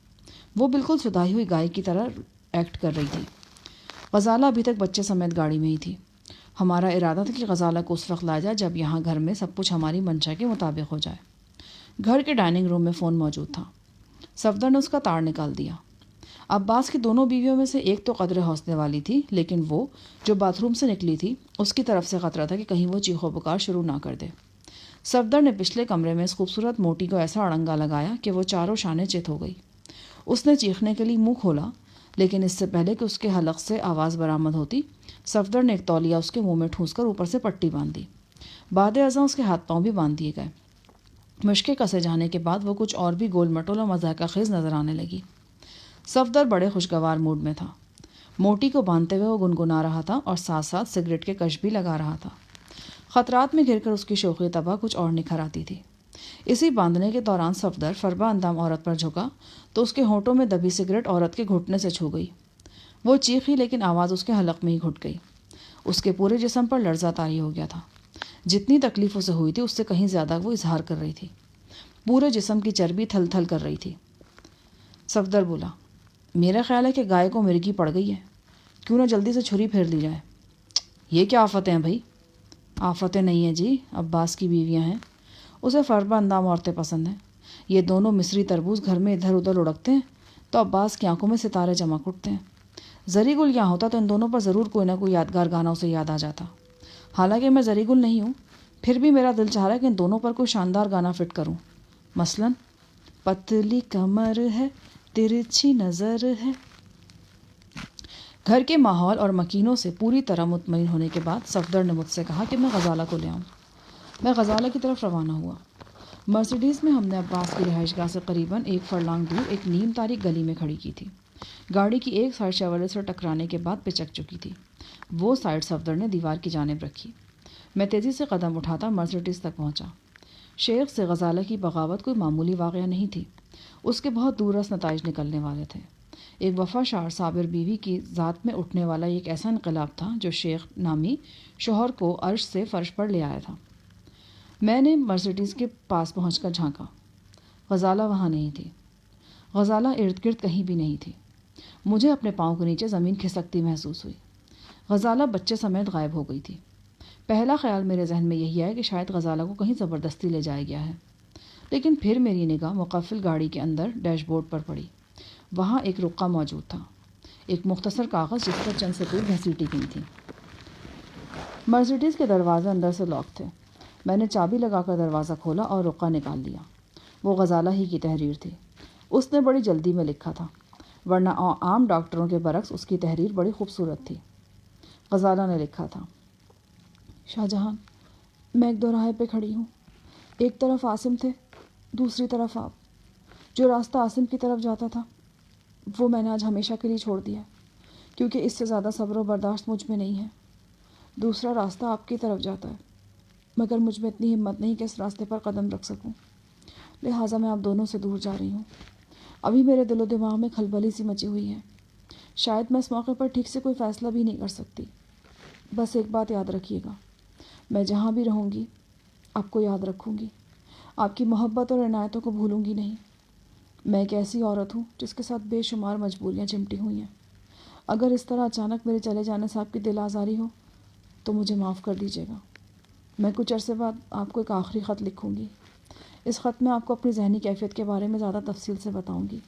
وہ بالکل سدھائی ہوئی گائے کی طرح ایکٹ کر رہی تھی۔ غزالہ ابھی تک بچے سمیت گاڑی میں ہی تھی۔ ہمارا ارادہ تھا کہ غزالہ کو اس وقت لایا جائے جب یہاں گھر میں سب کچھ ہماری منشا کے مطابق ہو جائے۔ گھر کے ڈائننگ روم میں فون موجود تھا۔ صفدر نے اس کا تار نکال دیا۔ عباس کی دونوں بیویوں میں سے ایک تو قدر حوصلے والی تھی، لیکن وہ جو باتھ روم سے نکلی تھی اس کی طرف سے خطرہ تھا کہ کہیں وہ چیخو پکار شروع نہ کر دے۔ صفدر نے پچھلے کمرے میں اس خوبصورت موٹی کو ایسا اڑنگا لگایا کہ وہ چاروں شانے چت ہو گئی۔ اس نے چیخنے کے لیے منہ کھولا، لیکن اس سے پہلے کہ اس کے حلق سے آواز برآمد ہوتی، صفدر نے ایک تولیہ اس کے منہ میں ٹھونس کر اوپر سے پٹی باندھ دی۔ بعد ازاں اس کے ہاتھ پاؤں بھی باندھ دیے گئے۔ مشقیں کسے جانے کے بعد وہ کچھ اور بھی گول مٹول اور مضحکہ خیز نظر آنے لگی۔ صفدر بڑے خوشگوار موڈ میں تھا۔ موٹی کو باندھتے ہوئے وہ گنگنا رہا تھا اور ساتھ ساتھ سگریٹ کے کش بھی لگا رہا تھا۔ خطرات میں گر کر اس کی شوخی طبع کچھ اور نکھر آتی تھی۔ اسی باندھنے کے دوران صفدر فربا اندام عورت پر جھکا تو اس کے ہونٹوں میں دبی سگریٹ عورت کے گھٹنے سے چھو گئی۔ وہ چیخی لیکن آواز اس کے حلق میں ہی گھٹ گئی۔ اس کے پورے جسم پر لرزہ طاری ہو گیا تھا۔ جتنی تکلیف اسے ہوئی تھی اس سے کہیں زیادہ وہ اظہار کر رہی تھی۔ پورے جسم کی چربی تھل تھل کر رہی تھی۔ صفدر بولا، میرا خیال ہے کہ گائے کو مرگی پڑ گئی ہے، کیوں نہ جلدی سے چھری پھیر لی جائے۔ یہ کیا آفتیں ہیں بھائی؟ آفتیں نہیں ہیں جی، عباس کی بیویاں ہیں۔ اسے فربا اندام عورتیں پسند ہیں۔ یہ دونوں مصری تربوز گھر میں ادھر ادھر لڑکتے ہیں تو عباس کی آنکھوں میں ستارے چمک اٹھتے ہیں۔ زری گل یہاں ہوتا تو ان دونوں پر ضرور کوئی نہ کوئی یادگار گانا اسے یاد آ جاتا۔ حالانکہ میں زری گل نہیں ہوں، پھر بھی میرا دل چاہ رہا ہے کہ ان دونوں پر کوئی شاندار گانا فٹ کروں۔ مثلاً پتلی کمر ہے، ترچھی نظر ہے۔ گھر کے ماحول اور مکینوں سے پوری طرح مطمئن ہونے کے بعد صفدر نے مجھ سے کہا کہ میں غزالہ کو لے آؤں۔ میں غزالہ کی طرف روانہ ہوا۔ مرسیڈیز میں ہم نے عباس کی رہائش گاہ سے قریباً 1 فرلانگ دور ایک نیم تاریک گلی میں کھڑی کی تھی۔ گاڑی کی ایک سائڈ شیورلے سے ٹکرانے کے بعد پچک چکی تھی۔ وہ سائڈ صفدر نے دیوار کی جانب رکھی۔ میں تیزی سے قدم اٹھاتا مرسیڈیز تک پہنچا۔ شیخ سے غزالہ کی بغاوت کوئی معمولی واقعہ نہیں تھی۔ اس کے بہت دور رس نتائج نکلنے والے تھے۔ ایک وفاشار صابر بیوی کی ذات میں اٹھنے والا ایک ایسا انقلاب تھا جو شیخ نامی شوہر کو عرش سے فرش پر لے آیا تھا۔ میں نے مرسیڈیز کے پاس پہنچ کر جھانکا۔ غزالہ وہاں نہیں تھی۔ غزالہ ارد گرد کہیں بھی نہیں تھی۔ مجھے اپنے پاؤں کے نیچے زمین کھسکتی محسوس ہوئی۔ غزالہ بچے سمیت غائب ہو گئی تھی۔ پہلا خیال میرے ذہن میں یہی آیا کہ شاید غزالہ کو کہیں زبردستی لے جایا گیا ہے، لیکن پھر میری نگاہ مقفل گاڑی کے اندر ڈیش بورڈ پر پڑی۔ وہاں ایک رقعہ موجود تھا، ایک مختصر کاغذ جس پر چند سطور گھسیٹی گئی تھیں۔ مرسیڈیز کے دروازے اندر سے لاک تھے۔ میں نے چابی لگا کر دروازہ کھولا اور رقعہ نکال لیا۔ وہ غزالہ ہی کی تحریر تھی۔ اس نے بڑی جلدی میں لکھا تھا، ورنہ عام ڈاکٹروں کے برعکس اس کی تحریر بڑی خوبصورت تھی۔ غزالہ نے لکھا تھا، شاہ جہاں، میں ایک دوراہے پہ کھڑی ہوں۔ ایک طرف عاصم تھے، دوسری طرف آپ۔ جو راستہ عاصم کی طرف جاتا تھا وہ میں نے آج ہمیشہ کے لیے چھوڑ دیا۔ کیونکہ اس سے زیادہ صبر و برداشت مجھ میں نہیں ہے۔ دوسرا راستہ آپ کی طرف جاتا ہے، مگر مجھ میں اتنی ہمت نہیں کہ اس راستے پر قدم رکھ سکوں، لہٰذا میں آپ دونوں سے دور جا رہی ہوں۔ ابھی میرے دل و دماغ میں کھلبلی سی مچی ہوئی ہے، شاید میں اس موقع پر ٹھیک سے کوئی فیصلہ بھی نہیں کر سکتی۔ بس ایک بات یاد رکھیے گا، میں جہاں بھی رہوں گی آپ کو یاد رکھوں گی، آپ کی محبت اور عنایتوں کو بھولوں گی نہیں۔ میں ایک ایسی عورت ہوں جس کے ساتھ بے شمار مجبوریاں چمٹی ہوئی ہیں۔ اگر اس طرح اچانک میرے چلے جانے سے آپ کی دل آزاری ہو تو مجھے معاف کر دیجیے گا۔ میں کچھ عرصے بعد آپ کو ایک آخری خط لکھوں گی۔ اس خط میں آپ کو اپنی ذہنی کیفیت کے بارے میں زیادہ تفصیل سے بتاؤں گی۔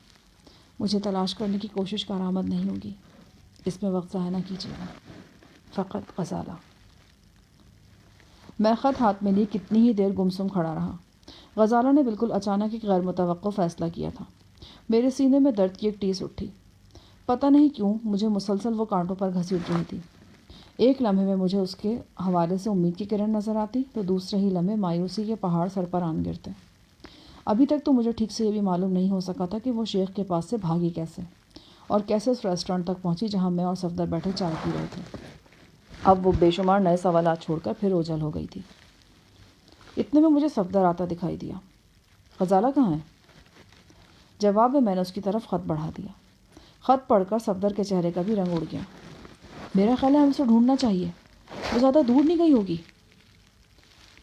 مجھے تلاش کرنے کی کوشش کارآمد نہیں ہوگی، اس میں وقت ضائع نہ کیجیے گا۔ فقط غزالہ۔ میں خط ہاتھ میں لیے کتنی ہی دیر گمسم کھڑا رہا۔ غزالہ نے بالکل اچانک ایک غیر متوقع فیصلہ کیا تھا۔ میرے سینے میں درد کی ایک ٹیس اٹھی۔ پتہ نہیں کیوں مجھے مسلسل وہ کانٹوں پر گھسیٹ رہی تھی۔ ایک لمحے میں مجھے اس کے حوالے سے امید کی کرن نظر آتی تو دوسرے ہی لمحے مایوسی کے پہاڑ سر پر آن گرتے۔ ابھی تک تو مجھے ٹھیک سے یہ بھی معلوم نہیں ہو سکا تھا کہ وہ شیخ کے پاس سے بھاگی کیسے، اور کیسے اس ریسٹورنٹ تک پہنچی جہاں میں اور صفدر بیٹھے چائے پی رہے تھے۔ اب وہ بے شمار نئے سوالات چھوڑ کر پھر اوجھل ہو گئی تھی۔ اتنے میں مجھے صفدر آتا دکھائی دیا۔ غزالہ کہاں ہے؟ جواب میں نے اس کی طرف خط بڑھا دیا۔ خط پڑھ کر صفدر کے چہرے کا بھی رنگ اڑ گیا۔ میرا خیال ہے ہم اسے ڈھونڈنا چاہیے، وہ زیادہ دور نہیں گئی ہوگی۔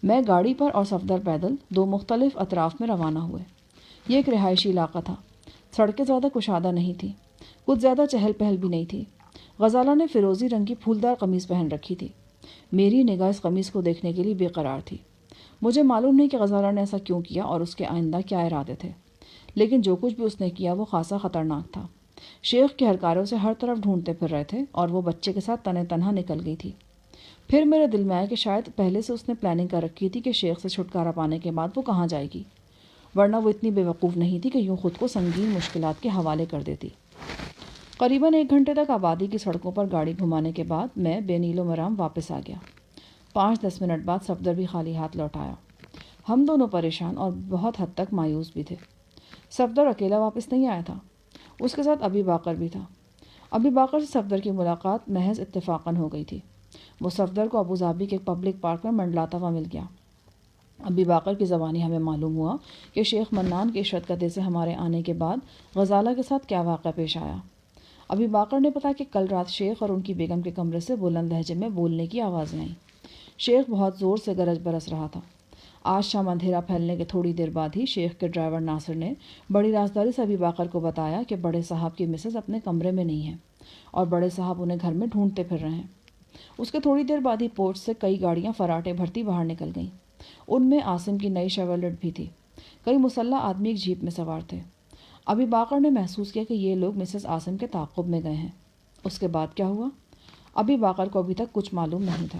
میں گاڑی پر اور صفدر پیدل دو مختلف اطراف میں روانہ ہوئے۔ یہ ایک رہائشی علاقہ تھا۔ سڑکیں زیادہ کشادہ نہیں تھیں، کچھ زیادہ چہل پہل بھی نہیں تھی۔ غزالہ نے فیروزی رنگ کی پھولدار قمیص پہن رکھی تھی۔ میری نگاہ اس قمیص کو دیکھنے کے لیے بے قرار تھی۔ مجھے معلوم نہیں کہ غزالہ نے ایسا کیوں کیا اور اس کے آئندہ کیا ارادے تھے، لیکن جو کچھ بھی اس نے کیا وہ خاصا خطرناک تھا۔ شیخ کے اہلکاروں سے ہر طرف ڈھونڈتے پھر رہے تھے اور وہ بچے کے ساتھ تنہا تنہا نکل گئی تھی۔ پھر میرے دل میں آیا کہ شاید پہلے سے اس نے پلاننگ کر رکھی تھی کہ شیخ سے چھٹکارا پانے کے بعد وہ کہاں جائے گی، ورنہ وہ اتنی بے وقوف نہیں تھی کہ یوں خود کو سنگین مشکلات کے حوالے کر دیتی۔ قریباً 1 گھنٹے تک آبادی کی سڑکوں پر گاڑی گھمانے کے بعد میں بے نیل و مرام واپس آ گیا۔ 5-10 منٹ بعد صفدر بھی خالی ہاتھ لوٹ آیا۔ ہم دونوں پریشان اور بہت حد تک مایوس بھی تھے۔ صفدر اکیلا واپس نہیں آیا تھا، اس کے ساتھ ابی باقر بھی تھا۔ ابی باقر سے صفدر کی ملاقات محض اتفاقاً ہو گئی تھی۔ وہ صفدر کو ابوظہبی کے ایک پبلک پارک میں منڈلاتا ہوا مل گیا۔ ابی باقر کی زبانی ہمیں معلوم ہوا کہ شیخ منان کے عشرت قدے سے ہمارے آنے کے بعد غزالہ کے ساتھ کیا واقعہ پیش آیا۔ ابی باقر نے بتایا کہ کل رات شیخ اور ان کی بیگم کے کمرے سے بلند لہجے میں بولنے کی آوازیں آئیں۔ شیخ بہت زور سے گرج برس رہا تھا۔ آج شام اندھیرا پھیلنے کے تھوڑی دیر بعد ہی شیخ کے ڈرائیور ناصر نے بڑی رازداری سے ابی باقر کو بتایا کہ بڑے صاحب کی مسز اپنے کمرے میں نہیں ہیں اور بڑے صاحب انہیں گھر میں ڈھونڈتے پھر رہے ہیں۔ اس کے تھوڑی دیر بعد ہی پورچ سے کئی گاڑیاں فراٹے بھرتی باہر نکل گئیں۔ ان میں عاصم کی نئی شیورلیٹ بھی تھی۔ کئی مسلح آدمی ایک جیپ میں سوار تھے۔ ابی باقر نے محسوس کیا کہ یہ لوگ مسز عاصم کے تعاقب میں گئے ہیں۔ اس کے بعد کیا ہوا؟ ابی باقر کو ابھی تک کچھ معلوم نہیں تھا۔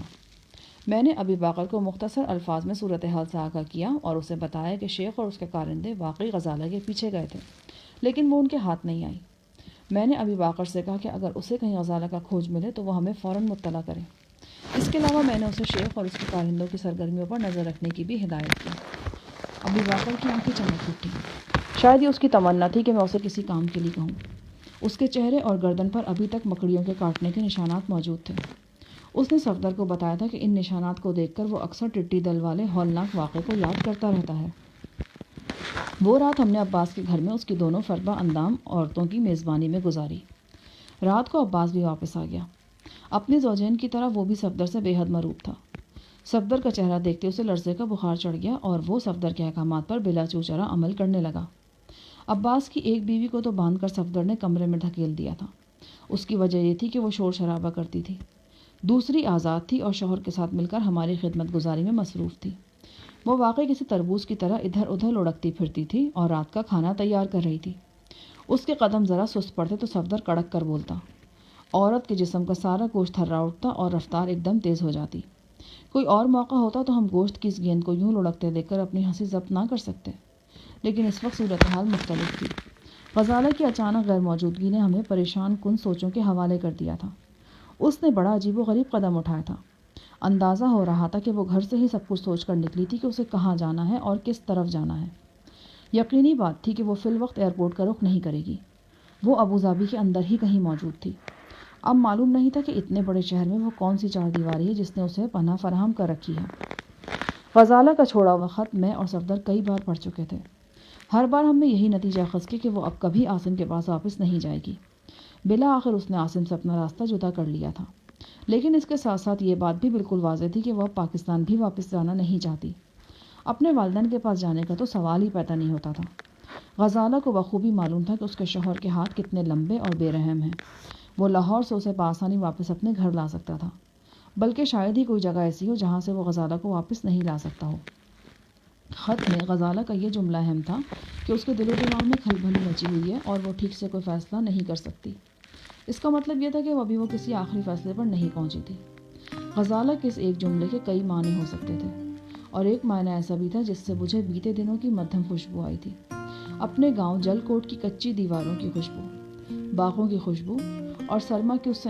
میں نے ابی باقر کو مختصر الفاظ میں صورتحال سے آگاہ کیا اور اسے بتایا کہ شیخ اور اس کے کارندے واقعی غزالہ کے پیچھے گئے تھے، لیکن وہ ان کے ہاتھ نہیں آئی۔ میں نے ابی باقر سے کہا کہ اگر اسے کہیں غزالہ کا کھوج ملے تو وہ ہمیں فوراً مطلع کرے۔ اس کے علاوہ میں نے اسے شیخ اور اس کے کارندوں کی سرگرمیوں پر نظر رکھنے کی بھی ہدایت کی۔ ابی باقر کی آنکھیں چمک اٹھیں۔ شاید یہ اس کی تمنا تھی کہ میں اسے کسی کام کے لیے کہوں۔ اس کے چہرے اور گردن پر ابھی تک مکڑیوں کے کاٹنے کے نشانات موجود تھے۔ اس نے صفدر کو بتایا تھا کہ ان نشانات کو دیکھ کر وہ اکثر ٹٹی دل والے ہولناک واقعے کو یاد کرتا رہتا ہے۔ وہ رات ہم نے عباس کے گھر میں اس کی دونوں فربہ اندام عورتوں کی میزبانی میں گزاری۔ رات کو عباس بھی واپس آ گیا۔ اپنی زوجین کی طرح وہ بھی صفدر سے بے حد مرعوب تھا۔ صفدر کا چہرہ دیکھتے اسے لرزے کا بخار چڑھ گیا اور وہ صفدر کے احکامات پر بلا چوچرا عمل کرنے لگا۔ عباس کی ایک بیوی کو تو باندھ کر صفدر نے کمرے میں دھکیل دیا تھا۔ اس کی وجہ یہ تھی کہ وہ شور شرابہ کرتی تھی۔ دوسری آزاد تھی اور شوہر کے ساتھ مل کر ہماری خدمت گزاری میں مصروف تھی۔ وہ واقعی کسی تربوز کی طرح ادھر ادھر لڑکتی پھرتی تھی اور رات کا کھانا تیار کر رہی تھی۔ اس کے قدم ذرا سست پڑتے تو صفدر کڑک کر بولتا۔ عورت کے جسم کا سارا گوشت تھرا اٹھتا اور رفتار ایک دم تیز ہو جاتی۔ کوئی اور موقع ہوتا تو ہم گوشت کی اس گیند کو یوں لڑکتے دیکھ کر اپنی ہنسی ضبط نہ کر سکتے، لیکن اس وقت صورتحال مختلف تھی۔ غزالہ کی اچانک غیر موجودگی نے ہمیں پریشان کن سوچوں کے حوالے کر دیا تھا۔ اس نے بڑا عجیب و غریب قدم اٹھایا تھا۔ اندازہ ہو رہا تھا کہ وہ گھر سے ہی سب کچھ سوچ کر نکلی تھی کہ اسے کہاں جانا ہے اور کس طرف جانا ہے۔ یقینی بات تھی کہ وہ فی الوقت ایئرپورٹ کا رخ نہیں کرے گی۔ وہ ابوظہبی کے اندر ہی کہیں موجود تھی۔ اب معلوم نہیں تھا کہ اتنے بڑے شہر میں وہ کون سی چار دیواری ہے جس نے اسے پناہ فراہم کر رکھی ہے۔ غزالہ کا چھوڑا ہوا خط میں اور صفدر کئی بار پڑھ چکے تھے۔ ہر بار ہم نے یہی نتیجہ اخذ کیا کہ وہ اب کبھی عاصم کے پاس واپس نہیں جائے گی۔ بالآخر اس نے عاصم سے اپنا راستہ جدا کر لیا تھا، لیکن اس کے ساتھ ساتھ یہ بات بھی بالکل واضح تھی کہ وہ اب پاکستان بھی واپس جانا نہیں چاہتی۔ اپنے والدین کے پاس جانے کا تو سوال ہی پیدا نہیں ہوتا تھا۔ غزالہ کو بخوبی معلوم تھا کہ اس کے شوہر کے ہاتھ کتنے لمبے اور بے رحم ہیں۔ وہ لاہور سے اسے بآسانی واپس اپنے گھر لا سکتا تھا، بلکہ شاید ہی کوئی جگہ ایسی ہو جہاں سے وہ غزالہ کو واپس نہیں لا سکتا ہو۔ خط میں غزالہ کا یہ جملہ اہم تھا کہ اس کے دل و دماغ میں کھلبلی مچی ہوئی ہے اور وہ ٹھیک سے کوئی فیصلہ نہیں کر سکتی۔ اس کا مطلب یہ تھا کہ ابھی وہ کسی آخری فیصلے پر نہیں پہنچی تھی۔ غزالہ کے اس ایک جملے کے کئی معنی ہو سکتے تھے، اور ایک معنی ایسا بھی تھا جس سے مجھے بیتے دنوں کی مدھم خوشبو آئی تھی، اپنے گاؤں جل کوٹ کی کچی دیواروں کی خوشبو، باغوں کی خوشبو اور سرما کی اس